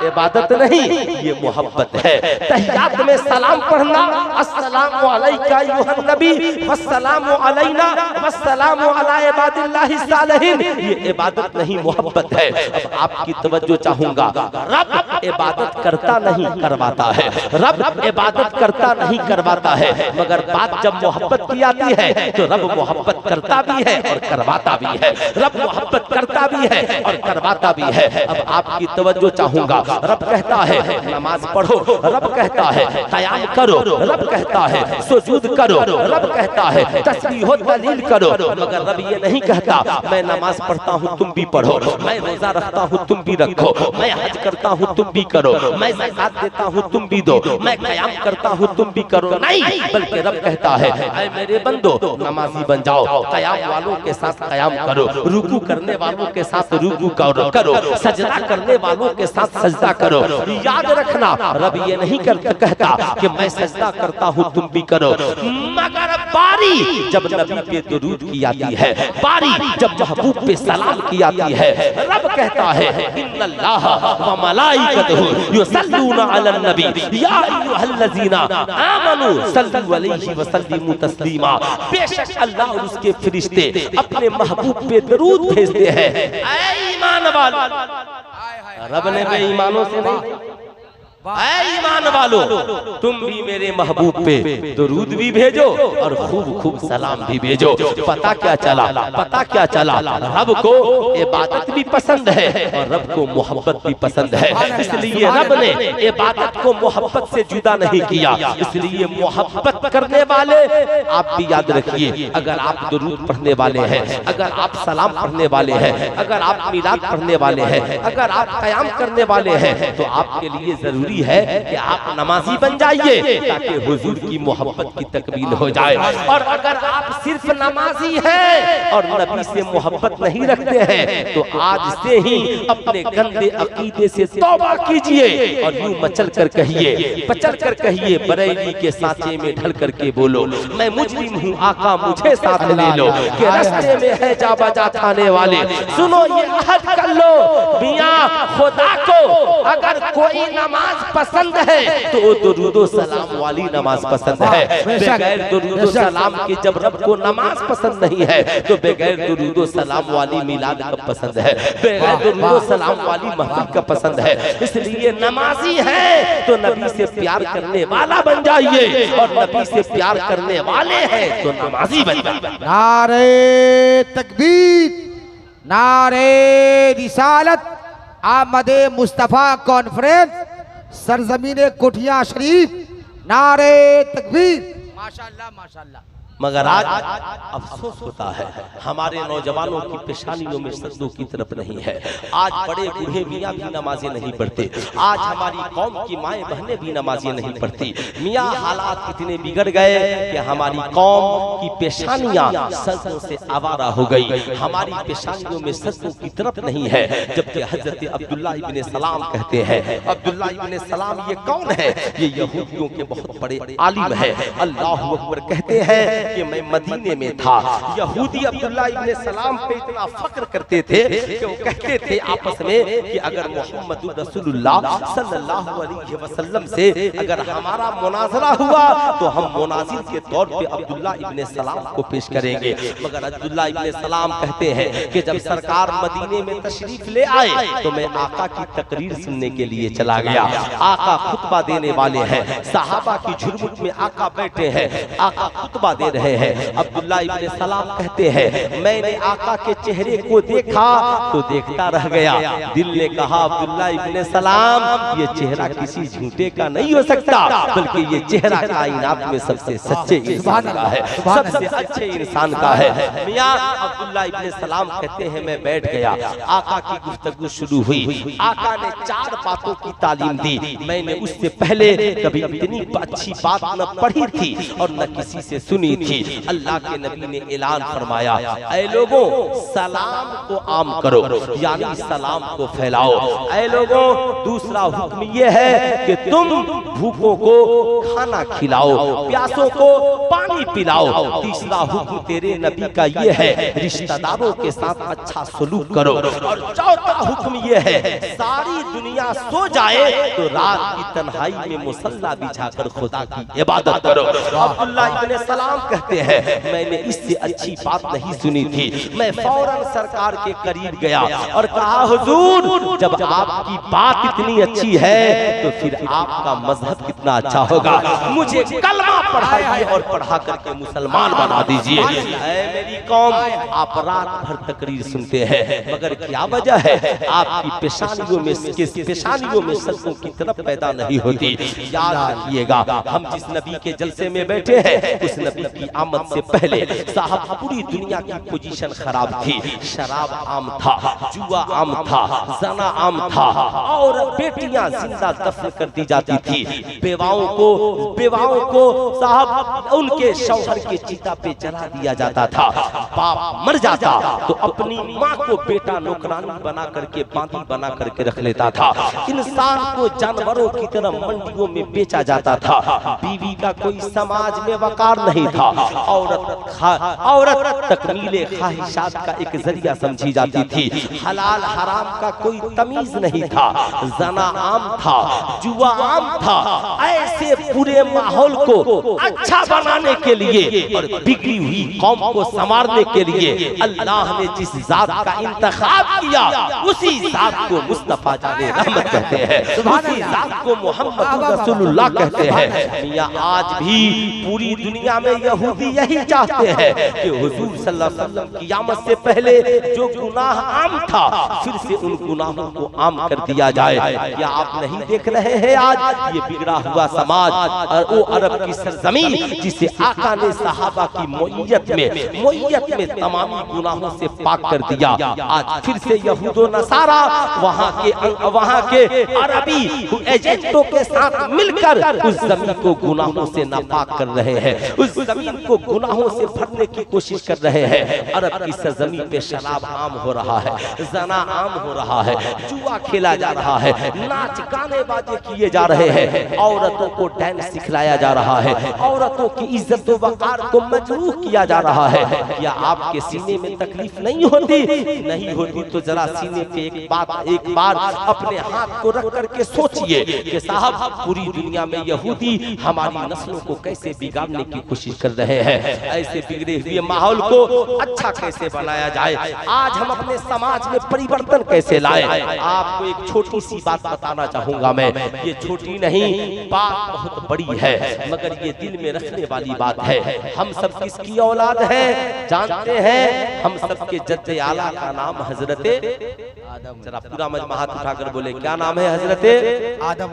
इबादत नहीं, ये मोहब्बत है। तहियात में सलाम पढ़ना, अस्सलामु अलैका अय्युहन नबी वस्सलामु अलैना वस्सलामु अला इबादिल्लाहि सालिहीन, ये इबादत नहीं मोहब्बत है। अब आपकी तवज्जो चाहूंगा, रब इबादत करता नहीं करवाता है, रब इबादत करता नहीं करवाता है, मगर बात जब मोहब्बत की आती है तो रब मोहब्बत करता भी है और करवाता भी है, रब मोहब्बत करता भी है और करवाता भी है। अब आपकी तवज्जो चाहूंगा, रब कहता है नमाज पढ़ो, रब कहता है क़याम करो, रब कहता है सुजूद करो, रब कहता है तस्बीह और तहलील करो, मगर रब ये नहीं कहता मैं नमाज पढ़ता हूँ तुम भी पढ़ो, मैं रोजा रखता हूँ तुम भी रखो, मैं हज करता हूँ तुम भी करो, मैं ज़कात देता हूँ तुम भी दो, मैं क़याम करता हूँ तुम भी करो। नहीं, बल्कि रब कहता है ऐ मेरे बंदो नमाजी बन जाओ, क़याम वालों के साथ क़याम करो, रुकू करने वालों के साथ रुकू करो, सजदा करने वालों के साथ सजदा करो। याद रखना, रब ये नहीं कहता कि मैं सजदा करता हूँ तुम भी करो, मगर बारी जब नबी पे दुरूद की आती है, बारी जब महबूब पे सलाम की आती है, रब कहता है इन्नल्लाह व मलाइकतहु युसल्लूना अलन नबी या अय्युहल्लज़ीना आमनू सल्लु अलैहि व सल्लिमू तस्लीमा। बेशक अल्लाह और उसके फरिश्ते अपने महबूब पे दुरूद भेजते हैं। ऐ ईमान वालों, रब ने बेईमानों से नहीं, ऐ ईमान वालों तुम भी मेरे महबूब पे दुरूद भी भेजो और खूब खूब सलाम भी भेजो। पता क्या चला, पता क्या चला, रब को इबादत भी पसंद है और रब को मोहब्बत भी पसंद है। इसलिए रब ने इबादत को मोहब्बत से जुदा नहीं किया। इसलिए मोहब्बत करने वाले आप भी याद रखिए, अगर आप दुरूद पढ़ने वाले हैं, अगर आप सलाम पढ़ने वाले हैं, अगर आप मिलाद पढ़ने वाले हैं, अगर आप क़याम करने वाले हैं, तो आपके लिए जरूरी है कि आप नमाजी बन जाइए ताकि हुजूर की मोहब्बत की तकमील हो जाए। और अगर आप सिर्फ नमाजी हैं और नबी से मोहब्बत नहीं रखते हैं तो आज से ही अपने गंदे अकीदे से तौबा कीजिए और यूं मचल कर कहिए, बचल कर कहिए, बरेली के सांचे में ढल करके बोलो मैं मुजरिम हूँ आका मुझे साथ ले लो, कि रास्ते में है जा बजा थाने वाले। सुनो ये अहद कर लो मियां खुदा को, अगर कोई नमाज पसंद है तो दुरूदो सलाम वाली नमाज पसंद है। बगैर दुरूदो सलाम के जब रब को नमाज पसंद नहीं है तो बगैर दुरूदो सलाम वाली मिलाद कब पसंद है, बगैर दुरूदो सलाम वाली महफिल कब पसंद है। इसलिए नमाजी है तो नबी से प्यार करने वाला बन जाइए और नबी से प्यार करने वाले हैं तो नमाजी बन जाइए। नारे तकबीर, नारे रिसालत, आमदे मुस्तफा कॉन्फ्रेंस, सरजमीने कोठिया शरीफ, नारे तकबीर। माशाअल्लाह माशाअल्लाह। मगर आज अफसोस होता है हमारे नौजवानों की पेशानियों में सजदों की तरफ नहीं है। आज बड़े बूढ़े मियाँ भी नमाजें नहीं पढ़ते, आज हमारी कौम की माएँ बहनें भी नमाजें नहीं पढ़ती। मियाँ हालात इतने बिगड़ गए कि हमारी कौम की पेशानियाँ सजदों से आवारा हो गई, हमारी पेशानियों में सजदों की तरफ नहीं है। जबकि हजरत अब्दुल्ला इब्ने सलाम कहते हैं, अब्दुल्ला इब्ने सलाम ये कौन है? ये यहूदियों के बहुत बड़े आलिम है। अल्लाहु अकबर कहते हैं कि मैं मदीने में था, यहूदी अब्दुल्ला इब्ने सलाम पे इतना फख्र करते थे कि वो कहते थे आपस में कि अगर मोहम्मद रसूलुल्लाह सल्लल्लाहु अलैहि वसल्लम से अगर हमारा मुनाजरा हुआ तो हम मुनाजिर के तौर पे अब्दुल्ला इब्ने सलाम को पेश करेंगे। मगर अब्दुल्ला इब्ने सलाम कहते हैं कि जब सरकार मदीने में तशरीफ ले आए तो मैं आका की तकरीर सुनने के लिए चला गया। आका खुतबा देने वाले हैं, सहाबा की झुरमुट में आका बैठे हैं, आका खुतबा दे रहे हैं। अब्दुल्ला इब्ने सलाम कहते हैं मैंने आका के चेहरे को देखा तो देखता रह गया। दिल ने कहा अब्दुल्ला इब्ने सलाम ये चेहरा किसी झूठे का नहीं हो सकता, बल्कि ये चेहरा कायनात में सबसे सच्चे इंसान का है, सबसे अच्छे इंसान का है। मियां अब्दुल्ला इब्ने सलाम कहते हैं मैं बैठ गया, आका की गुफ्तगू शुरू हुई। आका ने 4 बातों की तालीम दी, मैंने उससे पहले कभी इतनी अच्छी बात न पढ़ी थी और न किसी से सुनी थी। अल्लाह के नबी ने ऐलान फरमाया ऐ लोगों सलाम को आम करो, यानी सलाम को फैलाओ। ऐ लोगों दूसरा हुक्म ये है कि तुम भूखों को खाना खिलाओ, प्यासों को पानी पिलाओ। तीसरा हुक्म तेरे नबी का ये है रिश्तेदारों के साथ अच्छा सलूक करो। और चौथा हुक्म ये है सारी दुनिया सो जाए तो रात की तन्हाई में मुसल्ला बिछाकर खुदा की इबादत करो। अब्दुल्ला इब्ने सलाम कहते हैं मैंने इससे अच्छी बात नहीं सुनी थी। मैं फौरन सरकार के करीब गया और कहा हुजूर जब आपकी बात इतनी अच्छी है तो फिर आपका मजहब कितना अच्छा होगा, मुझे कलमा पढ़ाइए और पढ़ा करके मुसलमान बना दीजिए। मेरी कौम आप रात भर तकरीर सुनते हैं मगर क्या वजह है आपकी पेशानियों में सदकों की तरफ पैदा नहीं होती। याद रखिएगा हम जिस नबी के जलसे में बैठे हैं उस नबी की आमद से पहले साहब पूरी दुनिया की पोजीशन खराब थी। शराब आम था, जुआ आम था, जना आम था और बेटियां जिंदा दफन कर दी जाती थी। बेवाओं को साहब उनके शौहर के चिता पे जला दिया जाता था। बाप मर जाता तो अपनी माँ को बेटा नौकरानी बना करके बांधी बना करके रख लेता था। इंसान को जानवरों की तरह मंडियों में बेचा जाता था। बीवी का कोई समाज में वकार नहीं था। औरत तकमीले ख्वाहिशात का एक जरिया समझी जाती थी। हलाल हराम का कोई तमीज नहीं था। जना आम था, जुआ आम था। ऐसे पूरे माहौल को अच्छा बनाने के लिए और बिगड़ी हुई कौम को संवारने के लिए अल्लाह ने जिस जात का इंतखाब किया उसी जात को मुस्तफा जाने रहमत कहते हैं, उसी जात को मोहम्मद रसूलुल्लाह कहते हैं। मियां आज भी पूरी दुनिया में यहूदी यही चाहते हैं कि हुजूर सल्लल्लाहु अलैहि वसल्लम की आमद से पहले जो गुनाह आम था फिर से उन गुनाहों को आम कर दिया जाए। क्या आप नहीं देख रहे हैं आज ये बिगड़ा हुआ समाज और वो अरब की सरजमीन जिसे आका ने सहाबा की मोइयत में तमाम गुनाहों से पाक कर दिया। आज फिर से यहूदो नसारा वहाँ के अरबी एजेंटों के साथ मिलकर उस जमीन को गुनाहों से नापाक कर रहे हैं, उस जमीन को गुनाहों से भरने की कोशिश कर रहे हैं। अरब की सरजमीन पे शराब आम हो रहा है, जना आम हो रहा है, जुआ खेला जा रहा है, नाच गाने बाजे किए जा रहे हैं, औरतों को डांस सिखलाया जा रहा है, औरतों की इज्जत व वकार को मजरूह किया जा रहा है। क्या आपके सीने में तकलीफ नहीं होती? नहीं होती तो जरा सीने पे एक बार अपने हाथ को रख करके सोचिए कि साहब पूरी दुनिया में यहूदी हमारी नस्लों को कैसे बिगाड़ने की कोशिश कर रहे हैं। ऐसे बिगड़े हुए माहौल को अच्छा कैसे बनाया जाए, आज हम अपने समाज में परिवर्तन कैसे लाए। आपको एक छोटी सी बात बताना चाहूंगा मैं, ये छोटी नहीं बात बहुत बड़ी है मगर ये दिल में रखने वाली बात है। हम सब किसकी औलाद है जानते हैं? हम सबके जद्दे आला का नाम हजरते आदम। जरा पूरा मजमा हाथ उठाकर बोले क्या नाम है? हजरते आदम।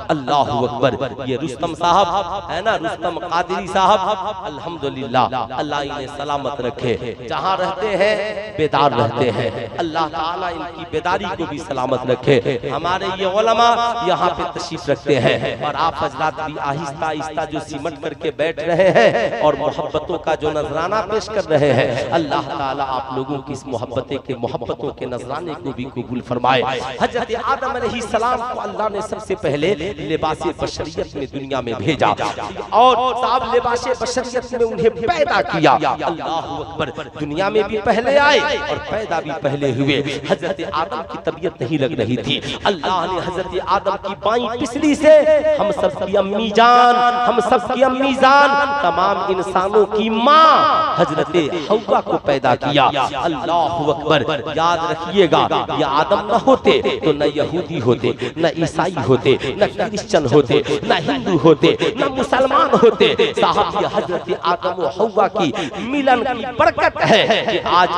अल्लाहु अकबर। ये रुस्तम साहब है ना, रुस्तम कादरी साहब, अल्हम्दुलिल्लाह अल्लाह इन्हें सलामत रखे, जहाँ रहते हैं बेदार रहते हैं। अल्लाह ताला इनकी बेदारी को भी सलामत रखे। हमारे ये उलमा यहाँ पे तशरीफ रखते हैं और आप हजरात भी आहिस्ता आहिस्ता जो सिमट करके बैठ रहे हैं और मोहब्बतों का जो नजराना पेश कर रहे हैं, अल्लाह ताला आप लोगों की इस मोहब्बतों के नजराने को भी कबूल फरमाए। हजरत आदम अलैहिस्सलाम को अल्लाह ने सबसे पहले लिबासे बशरियत में दुनिया में भेजा और साहब लिबासे बशरियत में उन्हें पैदा किया। अल्लाहु अकबर। दुनिया में भी पहले आए और पैदा भी पहले हुए। हजरत आदम की तबीयत नहीं लग रही थी। अल्लाह ने हजरत आदम की बाईं पिसली से हम सबकी अम्मी जान तमाम इंसानों की माँ हजरत हव्वा को पैदा किया। अल्लाहु अकबर। याद रखिएगा ये आदम न होते तो न यहूदी होते, न ईसाई होते, न क्रिश्चियन होते, न हिंदू होते, न मुसलमान होते। साहब ये हजरत आदम और हव्वा की मिलन की बरकत है कि आज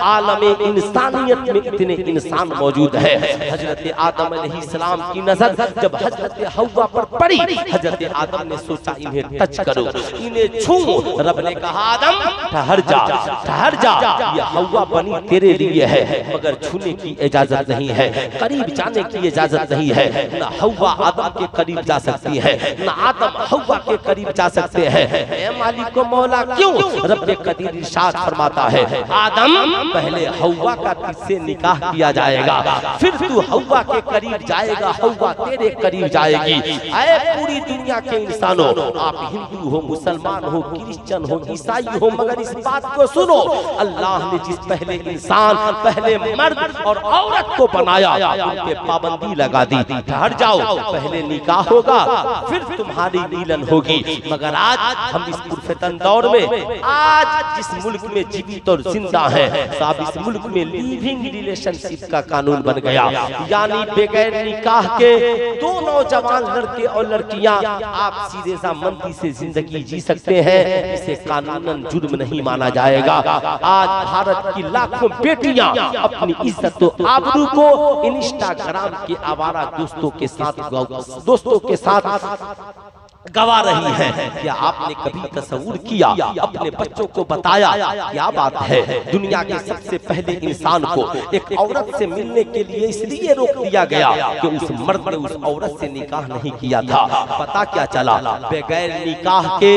आलम इंसानियत में इतने इंसान मौजूद है। हजरत आदम अलैहिस्सलाम की नजर जब हजरत हव्वा पर पड़ी, हजरत आदम ने सोचा इन्हें टच करो, इन्हें छू। रब ने कहा आदम ठहर जा, ठहर जा, ये हव्वा बनी तेरे लिए है, मगर छूने की इजाजत नहीं है, करीब जाने की इजाजत नहीं है। न हव्वा आदम के करीब जा सकती है, न आदम हव्वा के करीब जा सकते हैं। ऐ मालिक को मौला क्यों? रब ने कदीर इरशाद फरमाता है आदम पहले हव्वा का तुझसे निकाह किया जाएगा, फिर तू हव्वा के करीब जाएगा, हव्वा तेरे करीब जाएगी। ऐ पूरी दुनिया के इंसानों, आप हिंदू हो, मुसलमान हो, क्रिश्चियन हो, ईसाई हो, मगर इस बात को सुनो, अल्लाह ने जिस पहले इंसान, पहले मर्द और औरत को बनाया, उन पे पाबंदी लगा दी। ठहर जाओ, पहले निकाह होगा, फिर तुम्हारी मिलन होगी। मगर आज हम इस पुरफतन दौर में, आज जिस मुल्क में जीवित और जिंदा है, साहब इस मुल्क में लिविंग रिलेशनशिप का कानून बन गया, यानी बगैर निकाह के दो नौजवान लड़के और लड़कियां आप सीधे सामंती से जिंदगी जी सकते हैं। इसे कानूनन जुर्म नहीं माना जाएगा। आज भारत की लाखों बेटियां अपनी इज्जत और आबरू को इंस्टाग्राम के आवारा दोस्तों के साथ गवा रही है। क्या आपने कभी तस्वूर किया, अपने बच्चों को बताया? क्या बात है, दुनिया के सबसे पहले इंसान को एक औरत से मिलने के लिए इसलिए रोक दिया गया कि उस मर्द ने उस औरत से निकाह नहीं किया था। पता क्या चला, बगैर निकाह के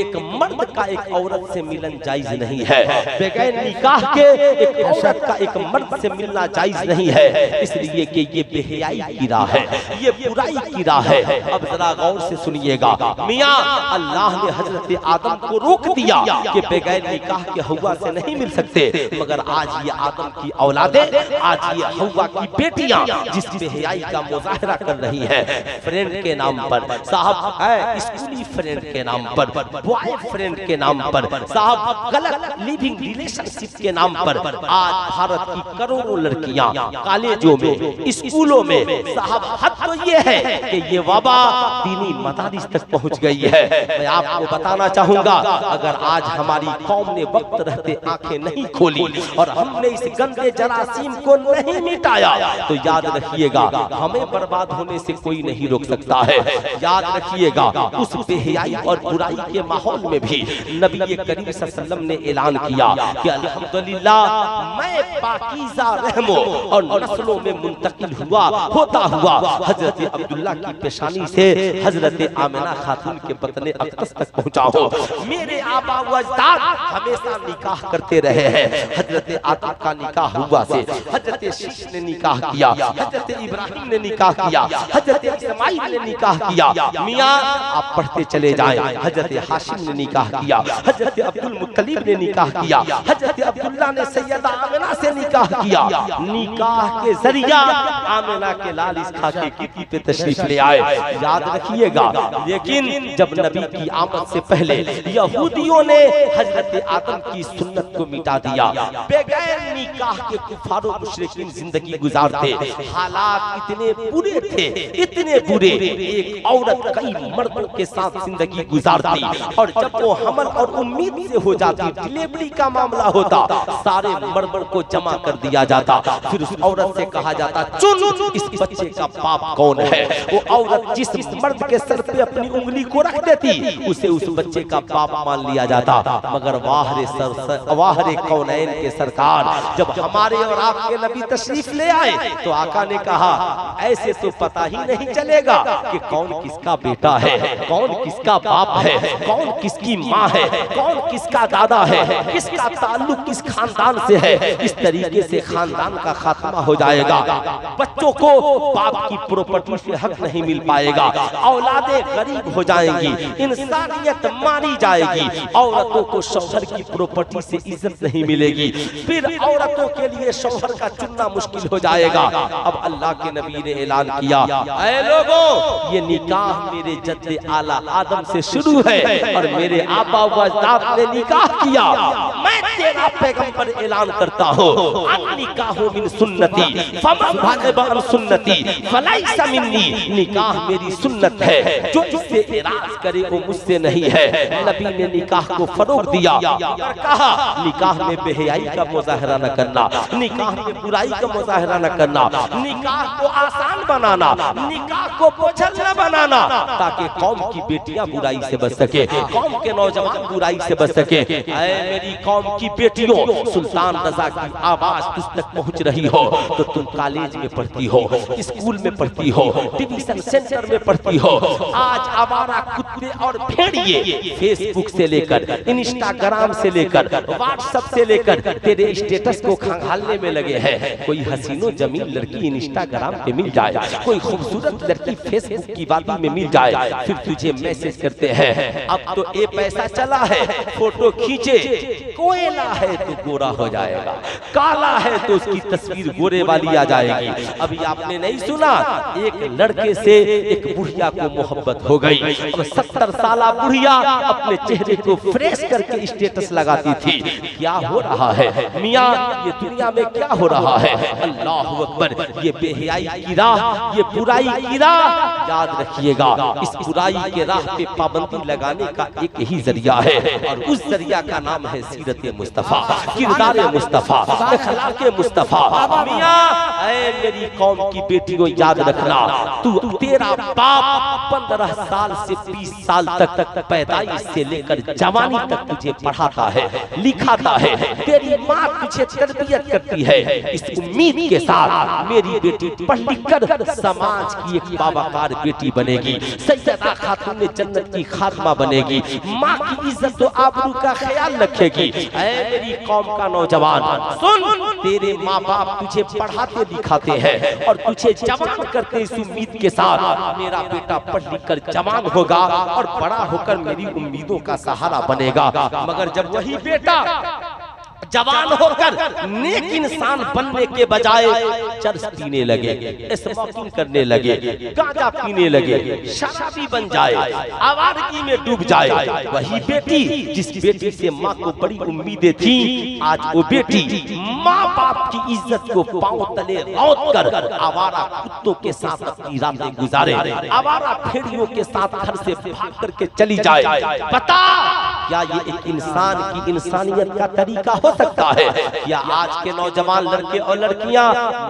एक मर्द का एक औरत से मिलन जायज नहीं है, बगैर निकाह के एक औरत का एक मर्द से मिलना जायज नहीं है, इसलिए कि ये बेहयाई की राह है, ये बुराई की राह है। अब जरा गौर से सुनिएगा, मियां अल्लाह ने हजरत आदम को रोक दिया कि बगैर निकाह के हव्वा से नहीं मिल सकते, मगर आज ये आदम की औलादें, आज ये हव्वा की बेटियां जिस बेहयाई का मुजाहरा कर रही हैं, फ्रेंड के नाम पर, साहब है स्कूली फ्रेंड के नाम पर, बॉय फ्रेंड के नाम पर, साहब गलत लिविंग रिलेशनशिप के नाम पर, आज भारत की करोड़ों लड़कियां कॉलेजों में, स्कूलों में, साहब हद तो ये है कि ये वबा दीनी मदारिस तक पहुंच गई है। मैं आपको बताना चाहूंगा, अगर आज हमारी कौम ने वक्त रहते आंखें नहीं खोली और हमने इस गंदे जरासीम को नहीं मिटाया, तो याद रखिएगा हमें बर्बाद होने से कोई नहीं रोक सकता है। याद रखिएगा उस बेहयाई और बुराई के माहौल में भी नबी करीम सल्लल्लाहु अलैहि वसल्लम ने ऐलान किया कि अल्हम्दुलिल्लाह मैं पाकीज़ा रहमो और नस्लों में मुंतकिल होता हुआ हजरत अब्दुल्ला की पेशानी से हजरत आमिना खातून के बतने अक़दस तक पहुंचा हो। मेरे आबा व अजदाद हमेशा निकाह करते रहे हैं। हजरत आदम का निकाह हुआ से हजरत शीश ने निकाह किया, हजरत इब्राहिम ने निकाह किया, हजरत इस्माइल ने निकाह किया। मियां आप पढ़ते चले जाएं, हजरत हाशिम ने निकाह किया, हजरत अब्दुल मुत्तलिब ने निकाह किया, हजरत अब्दुल्ला ने सैयदा आमिना से निकाह किया। निकाह के जरिया आमिना के लाल इस खाके की पे तशरीफ ले आए। याद रखिएगा, लेकिन जब नबी की आमद से पहले यहूदियों ने हजरत आदम की सुन्नत को मिटा दिया। बगैर निकाह के कुफार और मुशरिकीन जिंदगी गुजारते। हालात इतने बुरे थे, इतने बुरे, एक औरत कई मर्दों के साथ जिंदगी गुजारती और जब वो हमल और उम्मीद से हो जाती, डिलीवरी का मामला होता, सारे मर्दों को जमा कर दिया जाता। फिर उस औरत से कहा जाता चुन इस बच्चे का बाप कौन है। वो औरत जिस मर्द के सर पे अपनी उंगली को रख देती, उसे उस बच्चे का बाप मान लिया जाता। मगर वाहरे कौनैन के सरकार जब हमारे और आपके नबी तशरीफ ले आए, तो आका ने कहा ऐसे तो पता ही नहीं चलेगा कि कौन किसका बेटा है, कौन किसका बाप है, कौन किसकी माँ है, कौन किसका दादा है, किसका ताल्लुक किस खानदान से है। इस तरीके से खानदान का खात्मा हो जाएगा। बच्चों को बाप की प्रॉपर्टी से हक नहीं मिल पाएगा। औलादे गरीब गरीब हो जाएंगी, इंसानियत मारी जाएगी, औरतों को शौहर की प्रॉपर्टी से इज्जत नहीं मिलेगी, फिर औरतों के लिए शौहर का चुनना मुश्किल हो जाएगा। अब अल्लाह के नबी ने ऐलान किया, ऐ लोगों, ये निकाह मेरे जद्दे आला आदम से शुरू है और मेरे आबा व अजदाद ने निकाह किया। मैं तेरा पैगंबर ऐलान करता हूँ, निकाह मिन सुन्नती फमन रग़िबा अन सुन्नती फलैसा मिन्नी। निकाह मेरी सुन्नत है, जो इससे इराज करे वो मुझसे नहीं है। नबी ने निकाह को फरोग दिया और कहा, निकाह में बेहयाई का मुजाहरा न करना, निकाह में बुराई का मुजाहरा न करना, निकाह को आसान बनाना, निकाह को बोझल न बनाना, ताकि कौम की बेटियां बुराई से बच सके, कौम के नौजवान बुराई से बच सके। ऐ मेरी कौम की बेटियों, सुल्तान रजा की आवाज तुझ तक पहुंच रही हो तो तुम कॉलेज में पढ़ती हो, स्कूल में पढ़ती हो, डिवीजन सेंटर में पढ़ती हो। आज आवारा कुत्ते और भेड़िए फेसबुक से लेकर, इंस्टाग्राम से लेकर, व्हाट्सएप से लेकर तेरे स्टेटस को खंगालने में लगे हैं। कोई हसीनो जमील लड़की इंस्टाग्राम पे मिल जाए, कोई खूबसूरत लड़की फेसबुक की वादी में मिल जाए, फिर तुझे मैसेज करते हैं, अब तो ये पैसा चला है, फोटो खींचे, कोयला है तो गोरा हो जाएगा, काला है तो उसकी तस्वीर गोरे वाली आ जाएगी। अभी आपने नहीं सुना, एक लड़के से एक बुढ़िया को मोहब्बत हो गई। अब 70 साला बुढ़िया अपने चेहरे को फ्रेश करके स्टेटस लगाती थी। क्या हो रहा है मियाँ, ये दुनिया में क्या हो रहा है? अल्लाह अकबर, ये बेहयाई की राह, ये बुराई की राह, याद रखिएगा, इस बुराई के राह पे पाबंदी लगाने का एक ही जरिया है और उस जरिया का नाम है सीरत मुस्तफा, किरदार मुस्तफा, अखलाक मुस्तफा। मियाँ, ऐ मेरी कौम की बेटियों, याद रखना, तेरा बाप 15 साल से 20 साल तक पैदाइश से लेकर जवानी तक तुझे पढ़ाता है, लिखाता है, तेरी माँ तुझे तरबियत करती है इस उम्मीद के साथ, मेरी बेटी पढ़ लिख कर समाज की एक बावकार बेटी बनेगी, सैयदा खातून जन्नत की खात्मा बनेगी, माँ की इज्जत और आबरू का ख्याल रखेगी। ऐ मेरी कौम का नौजवान सुन, तेरे माँ बाप तुझे पढ़ाते लिखाते हैं और तुझे जवान करते इस उम्मीद के साथ, मेरा बेटा पढ़ लिख कर जवान होगा और बड़ा होकर मेरी उम्मीदों का सहारा बनेगा। मगर जब वही बेटा जवान होकर नेक इंसान बनने के बजाय चरस पीने लगे, स्मोकिंग करने लगे, गांजा पीने लगे, शराबी बन जाए, आवारगी में डूब जाए, वही बेटी जिस बेटी से माँ को बड़ी उम्मीदें थी, आज वो बेटी माँ बाप की इज्जत को पांव तले रौंद कर आवारा कुत्तों के साथ अपनी रातें गुजारे, आवारा भेड़ियों के साथ घर से भाग करके चली जाए। पता क्या ये एक इंसान की इंसानियत का तरीका हो सकता है? या आज के नौजवान लड़के और लड़कियां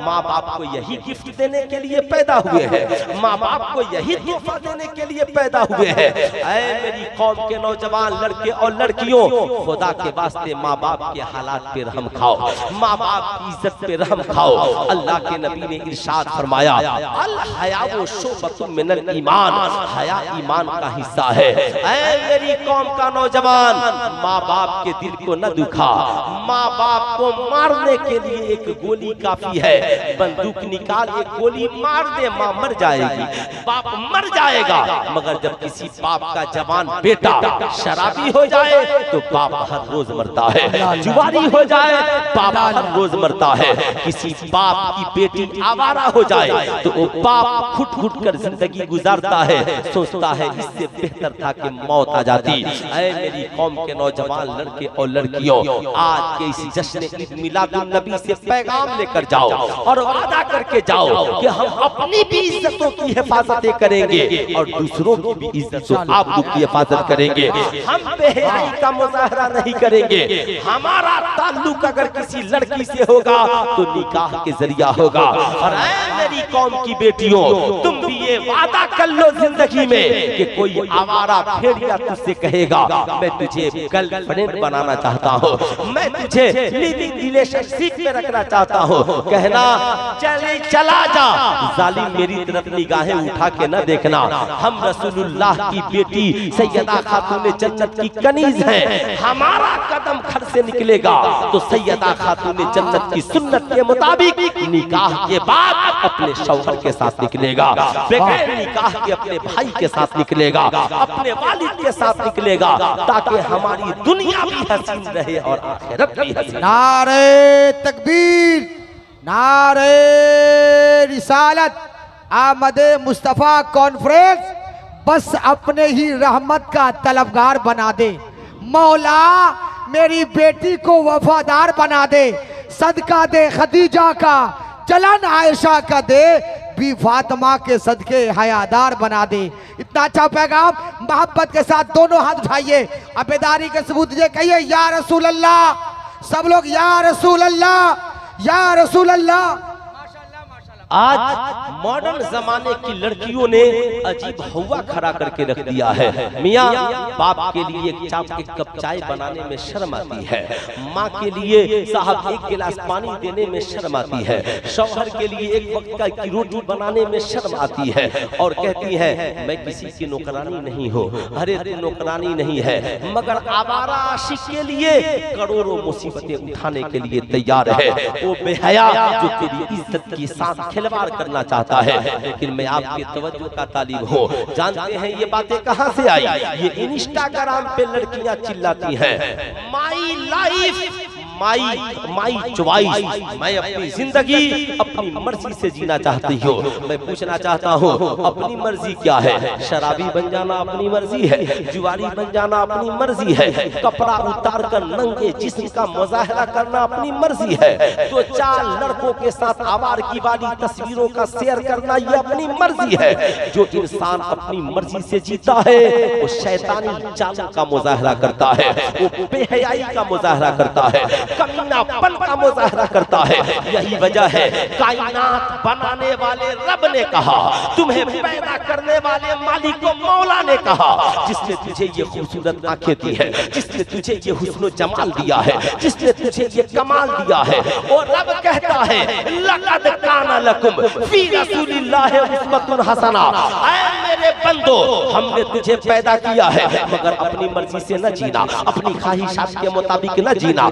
माँ बाप को यही गिफ्ट देने के लिए पैदा हुए हैं, माँ बाप को यही तोहफा देने के लिए पैदा हुए हैं? ऐ मेरी कौम के नौजवान लड़के और लड़कियों, खुदा के वास्ते माँ बाप के हालात पे रहम खाओ, माँ बाप की इज्जत पे रहम खाओ। अल्लाह के नबी ने इरशाद फरमाया, अल हयाउ शुअबतुम मिनल ईमान, हया ईमान का हिस्सा है। ऐ मेरी कौम का नौजवान, माँ बाप के दिल को न दुखा, माँ बाप को मारने के लिए एक गोली काफी है, बंदूक निकाल एक गोली मार दे, माँ मर जाएगी, बाप मर जाएगा। मगर जब किसी बाप का जवान बेटा शराबी हो जाए तो बाप हर रोज मरता है, जुआरी हो जाए बाप हर रोज मरता है, किसी बाप की बेटी आवारा हो जाए तो वो बाप घुट घुट कर जिंदगी गुजारता है, सोचता है इससे बेहतर था कि मौत आ जाती। ऐ मेरी कौम के नौजवान लड़के और लड़कियों, आज के इस जश्न ईद मिलादुन नबी से पैगाम लेकर जाओ और वादा करके जाओ कि हम अपनी भी इज्जतों की हिफाजत करेंगे और दूसरों की भी इज्जत आबरू की हिफाजत करेंगे। हम बेहयाई का मुजाहरा नहीं करेंगे, हमारा ताल्लुक अगर किसी लड़की से होगा तो निकाह के जरिया होगा। और ऐ मेरी कौम की बेटियों, तुम भी ये वादा कर लो जिंदगी में कि कोई आवारा भेड़िया तुझसे कहेगा मैं तुझे गर्लफ्रेंड बनाना चाहता हूँ, मैं तुझे लिविंग रिलेशनशिप में रखना चाहता हूँ। कहना चला जा, जालिम मेरी तरफ निगाहें उठा के न देखना, हम रसूलुल्लाह की बेटी सैयदा खातून जन्नत की कनीज हैं, हमारा कदम घर से निकलेगा तो सैयदा खातून जन्नत की सुन्नत के मुताबिक निकाह के बाद अपने शौहर के साथ निकलेगा, बगैर निकाह के अपने भाई के साथ निकलेगा, अपने वालिद के साथ निकलेगा, ताकि हमारी दुनिया भी हसीन रहे और आखिरत भी हसीन। नारे तकबीर, नारे रिसालत, आमदे मुस्तफा कॉन्फ्रेंस बस अपने ही रहमत का तलबगार बना दे। मौला मेरी बेटी को वफादार बना दे, सदका दे खदीजा का, चलन आयशा का दे, बी फातिमा के सदके हयादार बना दे। इतना अच्छा पैगाम मोहब्बत के साथ दोनों हाथ उठाइए, अबेदारी के सबूत ये कहिए या रसूल अल्लाह। सब लोग या रसूल अल्लाह, या रसूल अल्लाह। आज मॉडर्न जमाने की लड़कियों ने अजीब हवा खड़ा करके रख दिया है। मियाँ बाप के लिए एक कप चाय बनाने में शर्म आती है, माँ के लिए साहब एक गिलास पानी देने में शर्म आती है, शौहर के लिए एक वक्त की रोटी बनाने में शर्म आती है, और कहती है मैं किसी की नौकरानी नहीं हूँ। अरे तू नौकरानी नहीं है, मगर आवारा आशिक के लिए करोड़ों मुसीबतें उठाने के लिए तैयार है। वो बेहया जो तेरी इज्जत की साथ खिलवाड़ करना चाहता है। लेकिन मैं आपके तवज्जो का तालिब हूँ। जानते हैं ये बातें कहाँ से आई? ये इंस्टाग्राम पे लड़कियां चिल्लाती हैं माई लाइफ, माई चॉइस, मैं अपनी जिंदगी अपनी मर्जी से जीना चाहती हूँ। मैं पूछना चाहता हूँ अपनी मर्जी क्या है? शराबी बन जाना अपनी मर्जी है, जुआरी बन जाना अपनी मर्जी है, कपड़ा उतार कर नंगे जिस्म का मुजाहरा करना अपनी मर्जी है, तो चार लड़कों के साथ आवारगी वाली तस्वीरों का शेयर करना ये अपनी मर्जी है। जो इंसान अपनी मर्जी से जीता है वो शैतानी चालों का मुजाहरा करता है, वो बेहयाई का मुजाहरा करता है, कमीनापन का मुजाहरा करता है। यही वजह है कायनात बनाने वाले रब ने कहा, तुम्हें पैदा करने वाले मालिक को मौला ने कहा, जिसने तुझे ये खूबसूरत आंखें दी है, जिसने तुझे ये हुस्न जमाल दिया है, जिसने तुझे ये कमाल दिया है, और रब कहता है लक़द काना लकुम फी रसूलिल्लाहि उस्वतुन हसना। ऐ मेरे बंदो, हमने तुझे पैदा किया है मगर अपनी मर्जी से न जीना, अपनी ख्वाहिशात के मुताबिक न जीना।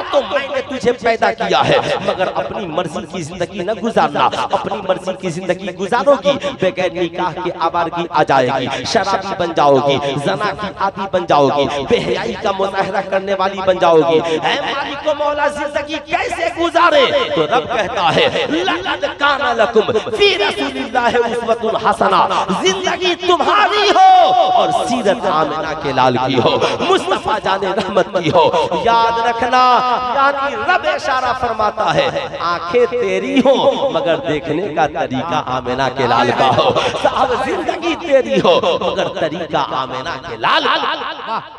तो मैंने तुझे पैदा किया है मगर अपनी मर्जी की जिंदगी न गुजारना। अपनी मर्जी की जिंदगी गुजारोगी बगैर निकाह के आवारगी आ जाएगी, शराबी बन जाओगी, जना की आदी बन जाओगी, बेहयाई का मुजाहरा करने वाली बन जाओगी। ऐ मालिक मौला जिंदगी कैसे गुजारे? तो रब कहता है लक़द काना लकुम फी रसूलिल्लाहि उस्वतुन हसना, जिंदगी तुम्हारी हो और सीरत आमिना के लाल की हो, मुस्तफा जाने रहमत की हो। याद रखना, यानी रब इशारा फरमाता है आंखें तेरी हो मगर देखने का तरीका आमिना के लाल का हो। साहब जिंदगी तेरी हो मगर तरीका आमिना के लाल,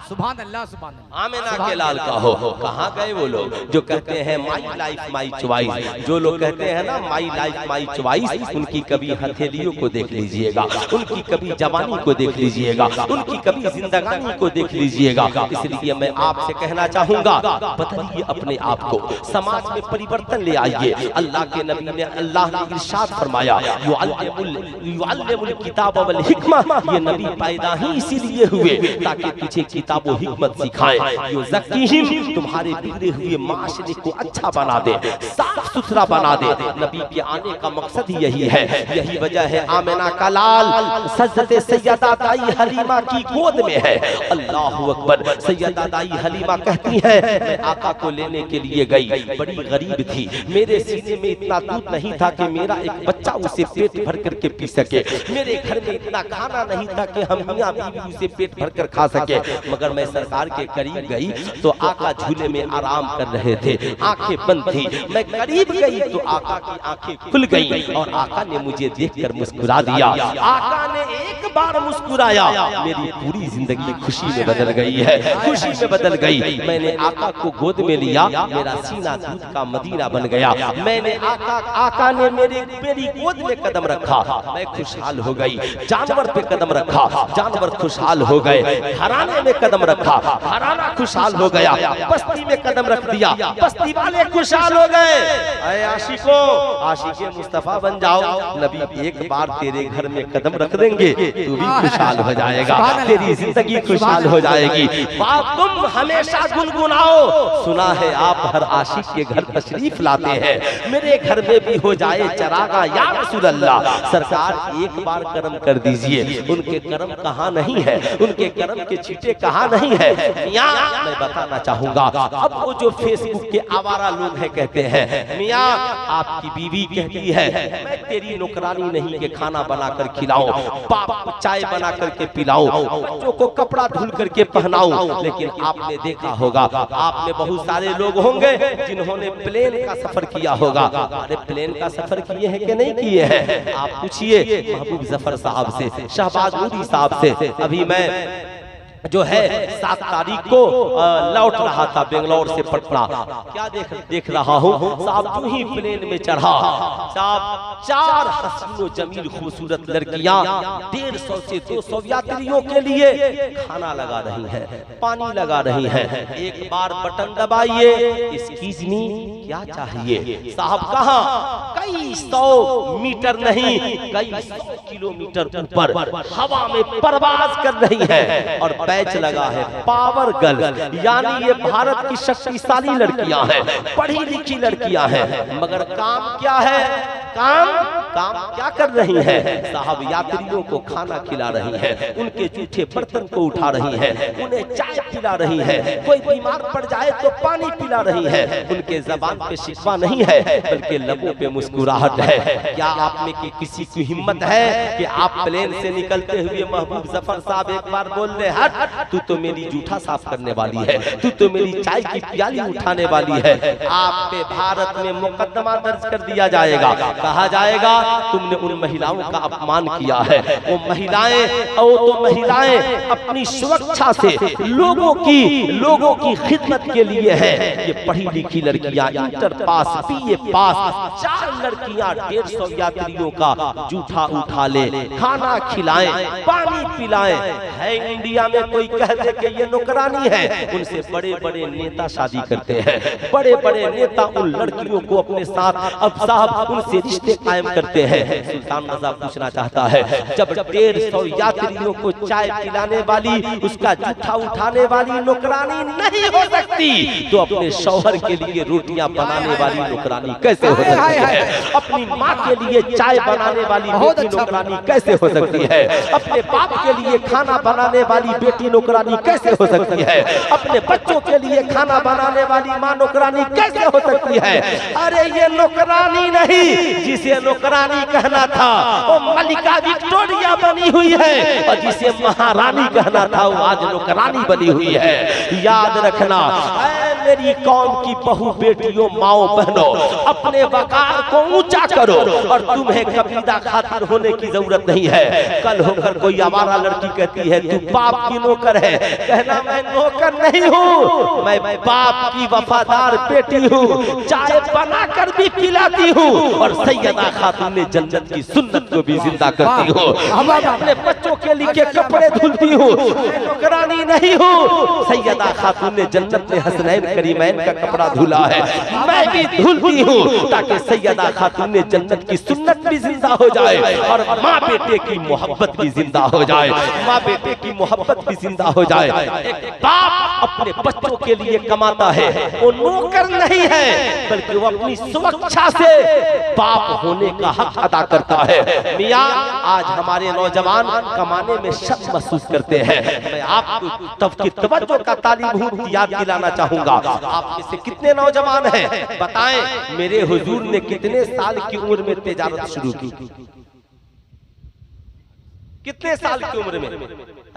सुभान अल्लाह, सुभान अल्लाह, आमिना के लाल का हो। कहाँ गए वो लोग जो कहते हैं माई लाइफ माई चॉइस? जो लोग कहते हैं ना माई लाइफ माई चॉइस, उनकी कभी हथेलियों को देख लीजिएगा, उनकी कभी जवानी को देख लीजिएगा, उनकी कभी जिंदगानी को देख लीजिएगा। इसलिए मैं आपसे कहना चाहूंगा बदलिए अपने आप को, समाज में परिवर्तन ले आइए। अल्लाह के नबी ने, अल्लाह ने इरशाद फरमाया युअल्लिमुल किताब वल हिकमा, ये नबी पैदा ही इसीलिए हुए ताकि तुझे किताब व हिकमत सिखाएं। युज़क्कीहिम, तुम्हारे बिगड़े हुए माशरे को अच्छा बना दे, साफ सुथरा बना दे। नबी के आने का मकसद ही यही है। यही वजह है आमिना का लाल हज़रत सैयदा दाई हलीमा की गोद में है। अल्लाहु अकबर। सैयदा दाई हलीमा कहती है मैं आका को लेने के लिए गई, बड़ी गरीब थी, मेरे सीने में इतना दूध नहीं था कि मेरा एक बच्चा उसे पेट भर करके पी सके, मेरे घर में इतना खाना नहीं था कि हम मियां बीवी उसे पेट भर कर खा सके। मगर मैं सरकार के करीब गई तो आका झूले में आराम कर रहे थे, आंखें बंद थी। मैं करीब गई तो आका की आंखें खुल गई और आका ने मुझे देखकर मुस्कुरा दिया। आका ने एक बार मुस्कुराया, मेरी पूरी जिंदगी खुशी में बदल गई है, खुशी में बदल गई। मैंने आका को गोद में लिया, मेरा सीना दूध का मदीना बन गया। मैंने आका ने मेरी गोद में कदम रखा, मैं खुशहाल हो गई। जानवर पे कदम रखा, जानवर खुशहाल हो गए। घराने में कदम रखा, घराना खुशहाल हो गया। बस्ती में कदम रख दिया, बस्ती वाले खुशहाल हो गए। अरे आशिकों, आशिके मुस्तफा बन जाओ। नबी एक बार तेरे घर में कदम रख देंगे, तू भी खुशहाल हो जाएगा, तेरी जिंदगी खुशहाल हो जाएगी। बात तुम हमेशा गुनगुनाओ। सुना है आप हर आशिक के घर तशरीफ लाते हैं, मेरे घर में भी हो जाए चरागा या रसूल अल्लाह। सरकार एक बार करम कर दीजिए। उनके करम कहाँ नहीं है, उनके करम के छींटे कहाँ नहीं है। मियां मैं बताना चाहूंगा, अब वो जो फेसबुक के आवारा लोग हैं कहते हैं, मियां आपकी बीवी कहती है मैं तेरी नौकरानी नहीं के खाना बनाकर खिलाऊं, बाप को चाय बना करके पिलाऊं, बच्चों को कपड़ा धुल करके पहनाऊं। लेकिन आपने देखा होगा, आप में बहुत सारे लोग होंगे जिन्होंने प्लेन का सफर किया होगा। अरे प्लेन का सफर किए हैं कि नहीं किए हैं? आप पूछिए महबूब जफर साहब से, शहबाज नूरी साहब से। अभी मैं जो है 7 तारीख को लौट रहा था बेंगलोर से पटना, क्या देख रहा हूँ साहब, जो ही प्लेन में चढ़ा साहब 4 हसीनो जमील खूबसूरत लड़कियां 150 से 200 यात्रियों के लिए खाना लगा रही हैं, पानी लगा रही हैं। एक बार बटन दबाइए, एक्सक्यूज मी क्या चाहिए? साहब कहाँ? कई 100 मीटर नहीं, कई 100 किलोमीटर ऊपर हवा में परवाज कर रही है और बैच लगा है पावर गर्ल, यानी ये भारत की शक्तिशाली लड़कियां हैं, पढ़ी लिखी लड़कियां हैं। मगर काम क्या है? काम क्या कर रही हैं? साहब यात्रियों को खाना खिला रही हैं, उनके जूठे बर्तन को उठा रही हैं, उन्हें चाय पिला रही हैं, कोई बीमार पड़ जाए तो पानी पिला रही हैं। उनके जबान पे शिकवा नहीं है बल्कि लबों पे मुस्कुराहट है। क्या आप में की किसी की हिम्मत है कि आप प्लेन से निकलते हुए महबूब जफर साहब एक बार बोल दे, हट तू तो मेरी जूठा साफ करने वाली है, तू तो मेरी चाय की प्याली उठाने वाली है। आप पे भारत में मुकदमा दर्ज कर दिया जाएगा, कहा जाएगा तुमने उन महिलाओं का अपमान किया है। वो महिलाएं अपनी सुरक्षा से लोगों की खिदमत के लिए है। ये पढ़ी लिखी लड़कियां, इंटर पास, बीए पास, 4 लड़कियां 150 यात्रियों का जूठा उठा ले, खाना खिलाएं, पानी पिलाएं। है इंडिया में कोई कह दे कि ये नौकरानी है, उनसे बड़े बड़े नेता शादी करते हैं, बड़े बड़े नेता उन लड़कियों को अपने साथ अब साहब उनसे रिश्ते कायम करते हैं। सुल्तान रजा पूछना चाहता है, जब 150 यात्रियों को चाय पिलाने वाली, उसका जूठा उठाने वाली नौकरानी नहीं हो सकती, तो अपने शौहर के लिए रोटियां बनाने वाली नौकरानी कैसे हो सकती है? अपनी माँ के लिए चाय बनाने वाली बेटी नौकरानी कैसे हो सकती है? अपने बाप के लिए खाना बनाने वाली बेटी नौकरानी कैसे हो सकती है? अपने बच्चों के लिए खाना बनाने वाली माँ नौकरानी कैसे हो सकती है? अरे ये नौकरानी नहीं, जिसे नौकरानी कहना था वो मलिका विक्टोरिया बनी हुई है, और जिसे महारानी कहना था वो आज नौकरानी बनी हुई है। याद रखना मेरी कौम की बहु बेटियों, माओ बहनों, अपने वकार को ऊंचा करो और तुम्हें कबीला खातिर होने की जरूरत नहीं है। कल होकर कोई आवारा लड़की कहती है तू बाप की नौकर है, कहना मैं नौकर नहीं हूँ, मैं बाप की वफादार बेटी हूँ, चाय बनाकर भी पिलाती हूँ और सैयदा खातून जन्नत की सुन्नत को भी जिंदा करती हूँ, अपने बच्चों के लिए कपड़े धुलती हूँ, नौकरानी नहीं हूँ। सैयदा खातून जन्नत ने हसनैन करीमैन का कपड़ा धुला है, मैं भी धुलती हूँ ताकि सैयदा खातून जन्नत की सुन्नत भी जिंदा हो जाए और माँ बेटे की मोहब्बत भी जिंदा हो जाए, माँ बेटे की मोहब्बत भी जिंदा हो जाए। एक बाप अपने बच्चों के लिए कमाता है, वो नौकर नहीं है बल्कि वो अपनी सुरक्षा से बाप होने का हक अदा करता है। मियां आज हमारे नौजवान कमाने में शर्म महसूस करते हैं। मैं आपको तवज्जो का तालीम याद दिलाना चाहूंगा। आप में से कितने नौजवान हैं बताएं, मेरे हुजूर ने कितने साल की उम्र में तिजारत शुरू की? कितने साल की उम्र में,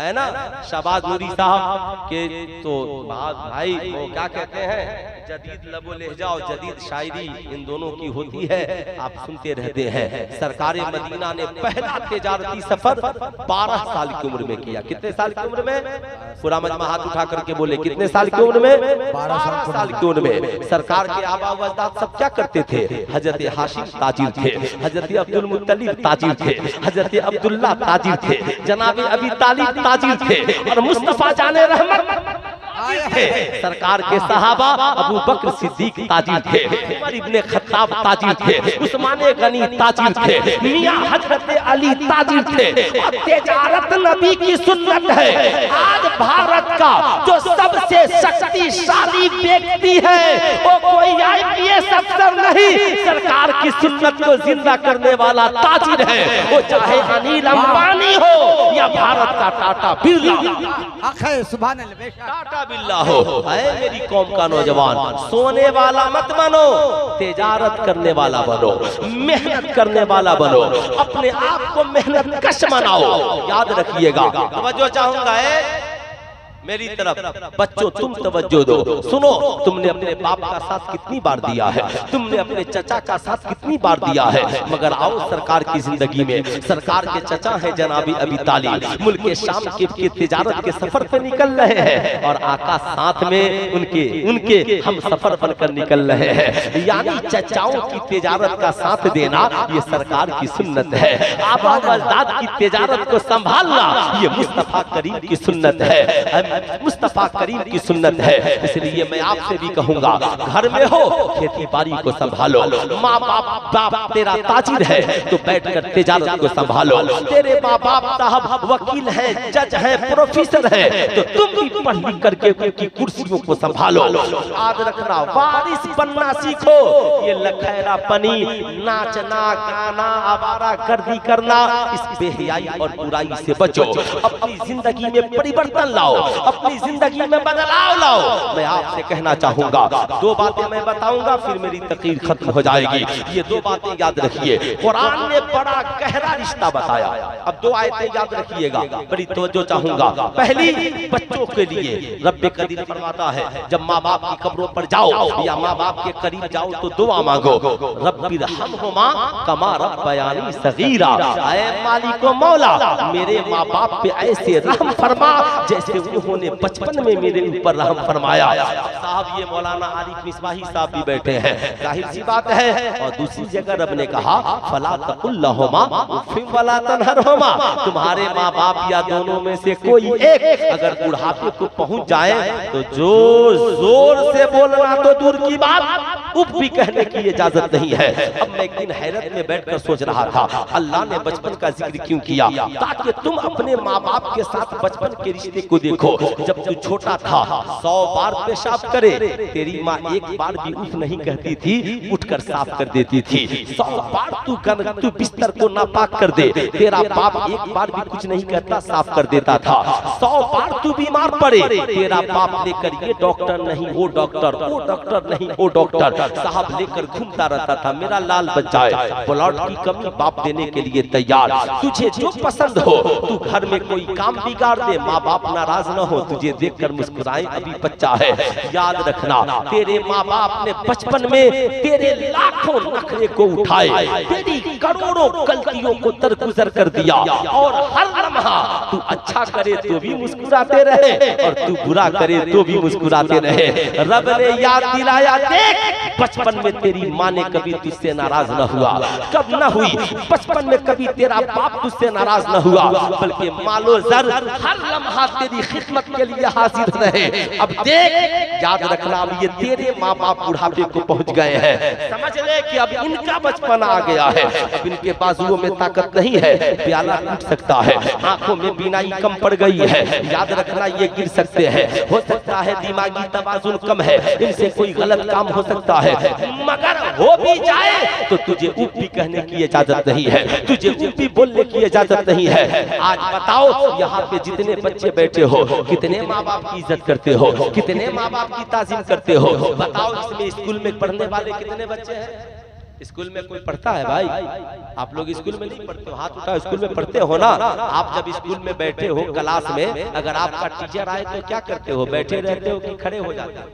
है ना? शहबाज नूरी साहब के तो भाई वो क्या कहते हैं, जदीद लबो लहजा और जदीद शायरी इन दोनों की होती है, आप सुनते रहते हैं। सरकारे मदीना ने पहला तिजारती सफर 12 साल की उम्र में किया। कितने साल की उम्र में? पूरा मजमा हाथ उठा करके बोले कितने साल की उम्र में? 12 साल की उम्र में। सरकार के आबा व अजदाद सब क्या करते थे? हजरत हाशिम ताजिर थे, हजरत अब्दुल मुत्तलिब ताजिर थे, हजरत अब्दुल्ला ताजिर थे, जनाब अबी तालिब ताजिर थे और मुस्तफा जाने रहमत थे। सरकार के सहाबा अबू बकर सिद्दीक ताजिर थे, उमर इब्ने खत्ताब ताजिर थे, उस्मान गनी ताजिर थे, मियां हजरत अली ताजिर थे। और तिजारत नबी की सुन्नत है। आज भारत का जो सबसे शक्तिशाली व्यक्ति है वो कोई IPS अफसर नहीं, सरकार की सुन्नत को जिंदा करने वाला ताजिर है। वो चाहे अनिल अंबानी हो या भारत का टाटा बिरला। सुभान अल्लाह। टाटा बिल्ला हो। ऐ मेरी कौम का नौजवान, सोने वाला मत बनो, तिजारत करने वाला बनो, मेहनत करने वाला बनो, अपने आप को मेहनत कश बनाओ। याद रखिएगा, तवज्जो चाहूंगा मेरी तरफ। बच्चों तुम तवज्जो दो, सुनो। तुमने अपने बाप का साथ कितनी बार दिया है, तुमने अपने चचा का साथ कितनी बार दिया है, मगर आओ सरकार की जिंदगी में। सरकार के चचा है जनाबी अबी तालिब, मुल्क के शाम के तिजारत के सफर पे निकल रहे हैं और आका साथ में उनके हम सफर बनकर निकल रहे हैं। यानी चचाओं की तिजारत का साथ देना ये सरकार की सुन्नत है। आबा व अजदाद की तिजारत को संभालना ये मुस्तफा करीम की सुन्नत है, मुस्तफा करीम की सुन्नत है। इसलिए मैं आपसे भी कहूंगा, घर में हो खेती बाड़ी को संभालो, माँ बाप तेरा ताजिर है तो बैठकर तिजारत को संभालो। तेरे माँ बाप साहब वकील है, जज है, प्रोफेसर है तो तुम भी पढ़ लिख करके उनकी कुर्सियों को संभालो। याद रखना, वारिस बनना सीखो। ये लखैरा पनी, नाचना गाना, आवारा गर्दी करना, इस बेहयाई और बुराई से बचो। अपनी जिंदगी में परिवर्तन लाओ, अपनी जिंदगी में बदलाव लाओ। मैं आपसे कहना चाहूंगा, 2 बातें मैं बताऊंगा फिर मेरी तकरीर खत्म हो जाएगी। ये 2 बातें याद रखिए। कुरान ने बड़ा गहरा रिश्ता बताया। अब 2 आयतें याद रखिएगा, बड़ी तवज्जो चाहूंगा। पहली, बच्चों के लिए रब्बे कदीर फरमाता है, जब माँ बाप की कब्रों पर जाओ या माँ बाप के करीब जाओ तो दुआ मांगो, रब्बिरहमहुमा कमा रब्बयानी सगीरा। ऐ मालिको मौला, मेरे माँ बाप पे ऐसे रहम फरमा जैसे उन्होंने बचपन में मेरे ऊपर रहम फरमाया। साहब ये मौलाना आरिफ मिसबाही साहब भी बैठे हैं, जाहिर सी बात है। और दूसरी जगह रब ने कहा, फला तकुल लहुमा उफ़िन वला तनहरहुमा। तुम्हारे माँ बाप या दोनों में से कोई एक अगर बुढ़ापे को पहुंच जाए तो जोर जोर से बोलना तो दूर की बात, उफ भी कहने की इजाजत नहीं है। अब मैं एक दिन हैरत में बैठकर सोच रहा था, अल्लाह ने बचपन का जिक्र क्यों किया? ताकि तुम अपने माँ बाप के साथ बचपन के रिश्ते को देखो। जब तू छोटा था 100 बार पेशाब करे, तेरी माँ एक बार भी उठ नहीं कहती थी, उठकर साफ कर देती थी। 100 बार तू बिस्तर को नापाक कर दे, तेरा बाप एक बार भी कुछ नहीं कहता, साफ कर देता था। 100 बार तू बीमार पड़े, तेरा बाप लेकर ये डॉक्टर नहीं वो डॉक्टर, वो डॉक्टर नहीं वो डॉक्टर साहब लेकर घूमता रहता था। मेरा लाल बच जाए, ब्लड की कमी बाप देने के लिए तैयार। तुझे जो पसंद हो, तू घर में कोई काम बिगाड़ दे, माँ बाप नाराज न हो, तुझे देखकर मुस्कुराए, अभी बच्चा है। याद रखना, तेरे माँ बाप ने बचपन में तेरे लाखों नखरे को उठाए, तेरी करोड़ों गलतियों को दरगुजर कर दिया और हर लम्हा तू अच्छा करे तो भी मुस्कुराते रहे और तू बुरा करे तो भी मुस्कुराते रहे। रब ने याद दिलाया, देख बचपन में तेरी माँ ने कभी तुझसे नाराज न हुआ, कब न हुई। बचपन में कभी तेरा बाप तुझसे नाराज न हुआ, बल्कि मालो जर हर लम्हा तेरी खिदमत के लिए हाजिर रहे। अब देख, याद रखना, अब ये तेरे माँ बाप बुढ़ापे को पहुंच गए हैं, समझ ले कि अब इनका बचपन आ गया है। अब इनके बाजुओं में ताकत नहीं है, प्याला टूट सकता है, आंखों में बीनाई कम पड़ गई है। याद रखना, ये गिर सकते हैं, हो सकता है दिमागी तवाजुन कम है, इनसे कोई गलत काम हो सकता है। मगर हो भी जाए तो तुझे उप भी कहने की इजाजत नहीं है, तुझे उप भी बोलने की इजाजत नहीं है। आज बताओ, यहाँ पे जितने बच्चे बैठे हो, कितने माँ बाप की इज्जत करते हो, कितने माँ बाप की ताज़ीम करते हो? बताओ, इसमें स्कूल में पढ़ने वाले कितने बच्चे हैं? स्कूल में कोई पढ़ता है भाई? आप लोग स्कूल में नहीं पढ़ते हो, हाथ उठाओ। स्कूल में पढ़ते हो ना? आप जब स्कूल में बैठे हो क्लास में, अगर आपका टीचर आए तो क्या करते हो? बैठे रहते हो कि खड़े हो जाते हो?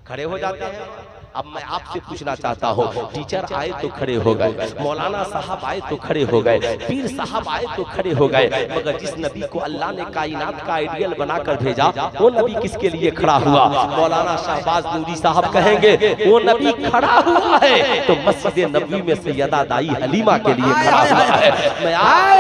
खड़े हो जाते हैं। अब मैं आपसे पूछना चाहता हूँ, टीचर आए तो खड़े हो गए, मौलाना साहब आए तो खड़े हो गए, पीर साहब आए तो खड़े हो गए, मगर जिस नबी को अल्लाह ने कायनात का आइडियल बनाकर भेजा वो नबी किसके लिए खड़ा हुआ? मौलाना शहबाज नूरी साहब कहेंगे वो नबी खड़ा हुआ है तो मस्जिद नबवी में सैयदा दाई हलीमा के लिए खड़ा हुआ है। मैं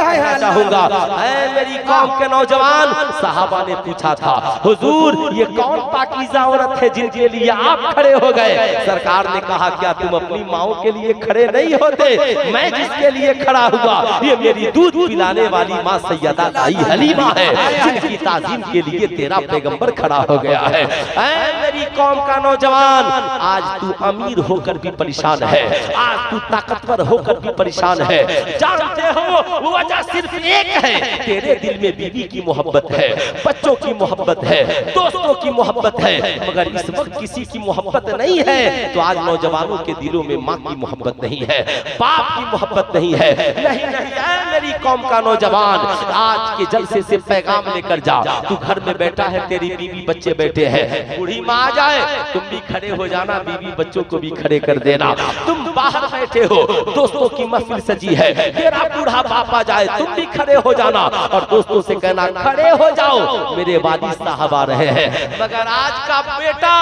कहना चाहूंगा, ऐ मेरी कौम के नौजवान, साहबा ने पूछा था हुजूर ये कौन पाकीज़ा औरत है जिनके लिए आप खड़े हो गए? सरकार ने कहा क्या तुम अपनी माओ के लिए खड़े नहीं होते? मैं जिसके लिए खड़ा हुआ ये मेरी दूध पिलाने वाली माँ सैयदा दाई हलीमा है, जिनकी ताजीम के लिए तेरा पैगंबर खड़ा हो गया है। ऐ मेरी कौम का नौजवान, आज तू अमीर होकर भी परेशान है, आज तू ताकतवर होकर भी परेशान है। जानते हो वजह सिर्फ एक है, तेरे दिल में बीवी की मोहब्बत है, बच्चों की मोहब्बत है, दोस्तों की मोहब्बत है, मगर इस वक्त किसी की मोहब्बत नहीं है। तो आज नौजवानों के दिलों में माँ की मोहब्बत नहीं है, बाप की मोहब्बत नहीं है। नहीं नहीं मेरी कौम का नौजवान, आज के जलसे से पैगाम लेकर जा। तू घर में बैठा है, तेरी बीवी बच्चे बैठे हैं, बूढ़ी माँ आ जाए तुम भी खड़े हो जाना, बीवी बच्चों को भी खड़े कर देना। तुम बाहर बैठे हो, दोस्तों की महफिल सजी है, तेरा बूढ़ा बाप आ जाए तुम भी खड़े हो जाना और दोस्तों से कहना खड़े हो जाओ, मेरे वालिद साहब आ रहे हैं। मगर आज का बेटा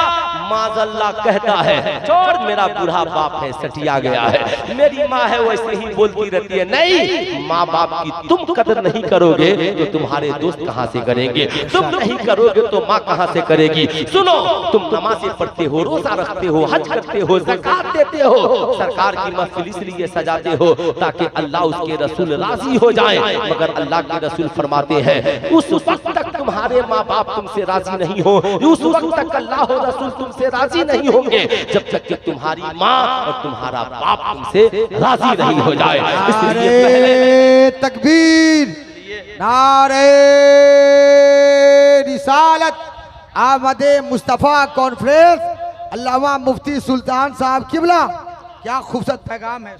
माज़अल्लाह कहता है छोड़, मेरा बूढ़ा बाप है सटिया गया है, मेरी माँ है वैसे ही बोलती रहती है। नहीं, माँ बाप की तुम कदर नहीं करोगे तो तुम्हारे दोस्त कहाँ से करेंगे? तुम नहीं करोगे तो माँ कहाँ से करेगी? सुनो, तुम नमाज़ें पढ़ते हो, रोजा रखते हो, हज करते हो, ज़कात देते हो, सरकार की महफिल इसलिए सजाते हो ताकि अल्लाह उसके रसूल राजी हो जाए। मगर अल्लाह के रसूल फरमाते हैं उस वक्त तक तुम्हारे माँ बाप तुमसे राजी नहीं हो, उस वक्त तक अल्लाह और रसूल तुमसे राजी नहीं होंगे जब तक कि तुम्हारी माँ और तुम्हारा बाप तुमसे राजी नहीं हो जाए। नारे तकबीर, नारे रिसालत, आमदे मुस्तफ़ा कॉन्फ्रेंस, अल्लामा मुफ्ती सुल्तान साहब किबला, क्या खूबसूरत पैगाम है।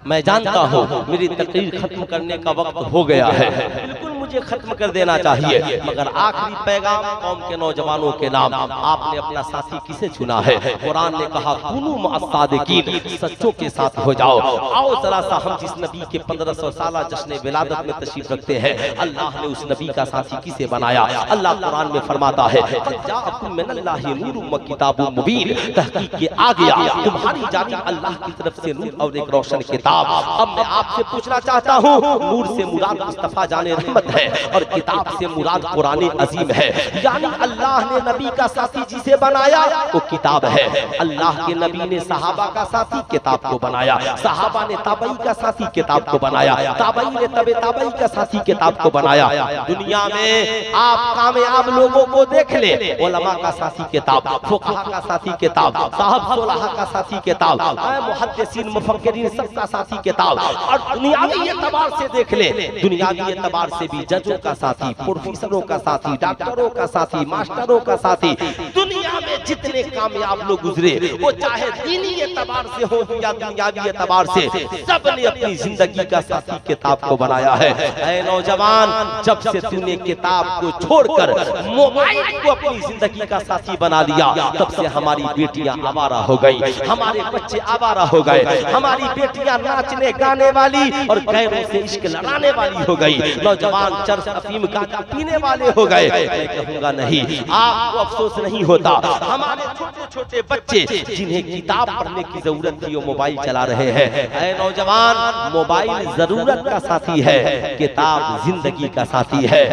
मैं जानता हूँ मेरी तकरीर खत्म करने का वक्त हो गया है, बिल्कुल मुझे खत्म कर देना चाहिए, मगर आखिरी पैगाम कौम के नौजवानों के नाम, आपने अपना साथी किसे चुना है? कुरान ने कहा कुनू मअस-सादिकीन, सच्चों के साथ हो जाओ। आओ जरा सा हम जिस नबी के 1500 साला जश्न विलादत में तशरीफ रखते हैं, अल्लाह ने उस नबी का साथी किसे बनाया? अल्लाह कुरान में फरमाता है जाअकुम मिनल्लाहि नूरुम व किताबुम मुबीन, तहकीक के आ गया तुम्हारी जानिब अल्लाह की तरफ से नूर और एक रोशन किताब। अब मैं आपसे पूछना चाहता हूँ, नूर से मुराद मुस्तफा जाने रहमत है और किताब से मुराद कुरान अजीम है, यानी अल्लाह ने नबी का साथी जिसे बनाया वो किताब है। अल्लाह के नबी ने सहाबा का साथी किताब को बनाया, सहाबा ने ताबई का साथी किताब को बनाया, ताबई ने तबे ताबई का साथी किताब को बनाया। दुनिया में आप कामयाब लोगों को देख ले, उलमा का साथी किताब, फुकहा का साथी किताब, साहब सुलहा का साथी किताब, मुहद्दिसीन मुफक्किरीन सबका साथी किताब। और दुनियावी एतबार से देख ले, दुनियावी एतबार से भी जजों का साथी, प्रोफेसरों का साथी, डॉक्टरों का साथी, मास्टरों का साथी, दुनिया में जितने कामयाब लोग गुजरे वो चाहे दीनी एतबार से हो या दुनियावी एतबार से, सबने अपनी जिंदगी का साथी किताब को बनाया है। ऐ नौजवान, जब से तूने किताब को छोड़कर मोबाइल को अपनी जिंदगी का साथी बना लिया, तब से हमारी बेटियां आवारा हो गई, हमारे बच्चे आवारा हो गए, हमारी बेटियां नाचने गाने वाली और गैरों से इश्क लड़ाने वाली हो गई, नौजवान चरस अफीम गांजा पीने वाले हो गए। मैं कहूंगा नहीं, आपको अफसोस नहीं होता, हमारे छोटे छोटे बच्चे जिन्हें किताब पढ़ने की जरूरत थी वो मोबाइल चला रहे हैं। ऐ नौजवान, मोबाइल जरूरत का साथी है, किताब जिंदगी का साथी है।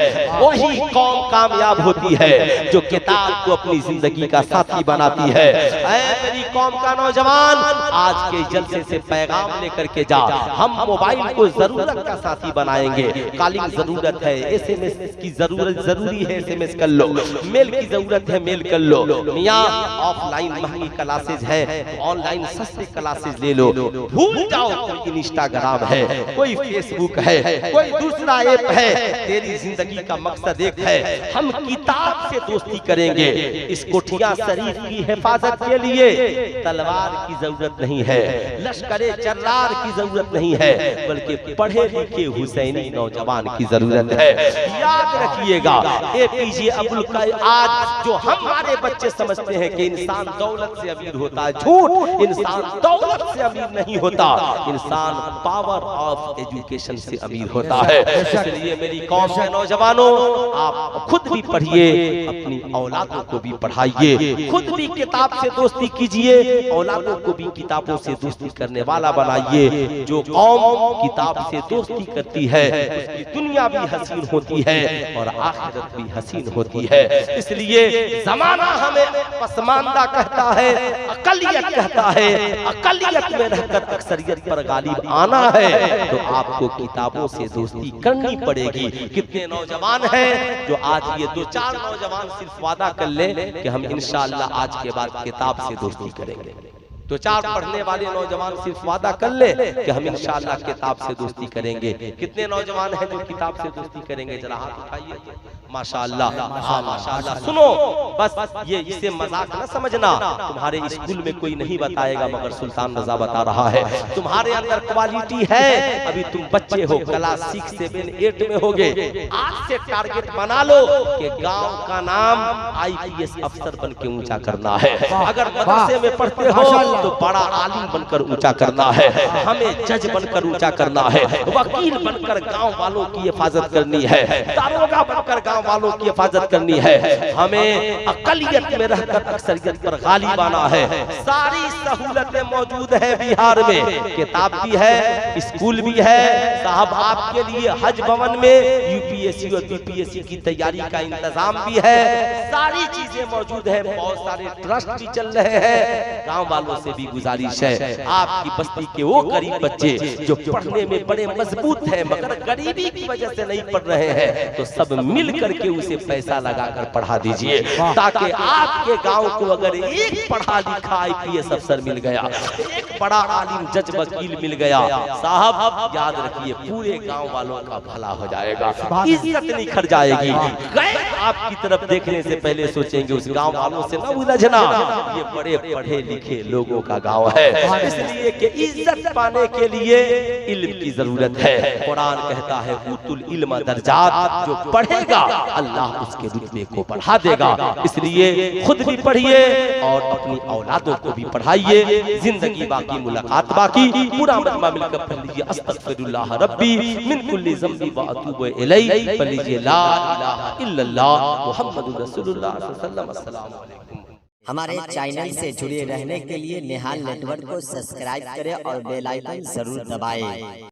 वही कौम कामयाब होती है जो किताब को अपनी जिंदगी का साथी बनाती है। ऐ मेरी कौम का नौजवान, आज के जलसे से पैगाम लेकर के जा, हम मोबाइल को जरूरत का साथी बनाएंगे। कॉलिंग जरूरत है, SMS की जरूरत जरूरी है, SMS कर लो, मेल की जरूरत है, मेल कर लो। मियां ऑफलाइन महंगी क्लासेज है, ऑनलाइन सस्ते क्लासेज ले लो। भूल जाओ कोई इंस्टाग्राम है, कोई फेसबुक है, कोई दूसरा ऐप है, तेरी जिंदगी का मकसद एक है, हम किताब से दोस्ती करेंगे। इस कोठिया शरीफ की हिफाजत के लिए तलवार की जरूरत नहीं है, लश्करे जर्रार की जरूरत नहीं है, बल्कि पढ़े लिखे हुसैनी नौजवान की जरूरत जरूरत है। याद रखिएगा, APJ अब्दुल कलाम, आज जो हमारे बच्चे समझते हैं कि इंसान दौलत से अमीर होता है, झूठ। इंसान दौलत से अमीर नहीं होता, इंसान पावर ऑफ एजुकेशन से अमीर होता है। इसलिए मेरी कौम के नौजवानों, आप खुद भी पढ़िए, अपनी औलादों को भी पढ़ाइए, खुद भी किताब से दोस्ती कीजिए, औलादों को भी किताबों से दोस्ती करने वाला बनाइए। जो कौम किताब से दोस्ती करती है उसकी दुनिया भी हसीन होती है और आखिरत भी हसीन होती है। इसलिए जमाना हमें पसमानदा कहता है, अकलियत कहता है, अकलियत में रहकर अक्सरियत पर गालिब आना है, तो आपको किताबों से दोस्ती करनी पड़ेगी। कितने नौजवान हैं जो आज ये 2-4 नौजवान सिर्फ वादा कर ले कि हम इंशाअल्लाह आज के बाद किताब से दोस्ती करेंगे। 2-4 पढ़ने वाले नौजवान सिर्फ वादा कर ले कि हम इंशाअल्लाह किताब से दोस्ती करेंगे। कितने नौजवान हैं जो किताब से दोस्ती करेंगे? जरा हाथ उठाइए। माशाअल्लाह, हाँ माशाअल्लाह। सुनो, बस ये इसे मजाक न समझना। तुम्हारे स्कूल में कोई नहीं बताएगा, मगर सुल्तान रजा बता रहा है तुम्हारे अंदर क्वालिटी है। अभी तुम बच्चे हो, क्लास 6, 7, 8 में होगे। आज से टारगेट बना लो कि गांव का नाम IPS अफसर बन के ऊंचा करना है। अगर मदरसे में पढ़ते हो तो बड़ा आलिम बनकर ऊंचा करना है, हमें जज बनकर ऊंचा करना है, वकील बनकर गांव वालों की हिफाजत करनी है, दारोगा बनकर गांव वालों की हिफाजत करनी है। हमें अकलियत में रहकर अक्सरियत पर गालिब आना है। सारी सहूलतें मौजूद है बिहार में, किताब भी है, स्कूल भी है साहब। आपके लिए हज भवन में UPSC और BPSC की तैयारी का इंतजाम भी है। सारी चीजें मौजूद है, बहुत सारे ट्रस्ट भी चल रहे हैं। गांव वालों से भी गुजारिश है, आपकी बस्ती के वो गरीब बच्चे जो पढ़ने में बड़े मजबूत हैं मगर गरीबी की वजह से नहीं पढ़ रहे हैं, तो सब मिल करके उसे पैसा लगाकर पढ़ा दीजिए, ताकि आपके गांव को अगर एक पढ़ा लिखा IPS अफसर मिल गया, एक बड़ा आलिम जज वकील मिल गया, साहब याद रखिए पूरे गांव वालों का भला हो जाएगा, इज्जत निखर जाएगी। आपकी तरफ देखने से पहले सोचेंगे उस गांव वालों से न उलझना, ये बड़े पढ़े लिखे लोगों का गांव है। इसलिए कि इज्जत पाने के लिए इल्म की जरूरत है। कुरान कहता है उतुल इल्म दर्जात, जो पढ़ेगा अल्लाह उसके रुतबे को बढ़ा देगा। इसलिए खुद भी पढ़िए और अपनी औलादों को भी पढ़ाइए। जिंदगी बाकी, मुलाकात बाकी। पूरा मजमा मिलकर पढ़ लीजिए अस्तगफिरुल्लाह रब्बी मिन कुल्ली ज़ंबी व अतूबु इलैहि। पढ़ लीजिए ला इलाहा इल्लल्लाह मुहम्मदुर रसूलुल्लाह सल्लल्लाहु अलैहि वसल्लम। अस्सलामु अलैकुम। हमारे चैनल से जुड़े रहने के लिए निहाल नेटवर्क को सब्सक्राइब करें और बेल आइकन जरूर दबाएं।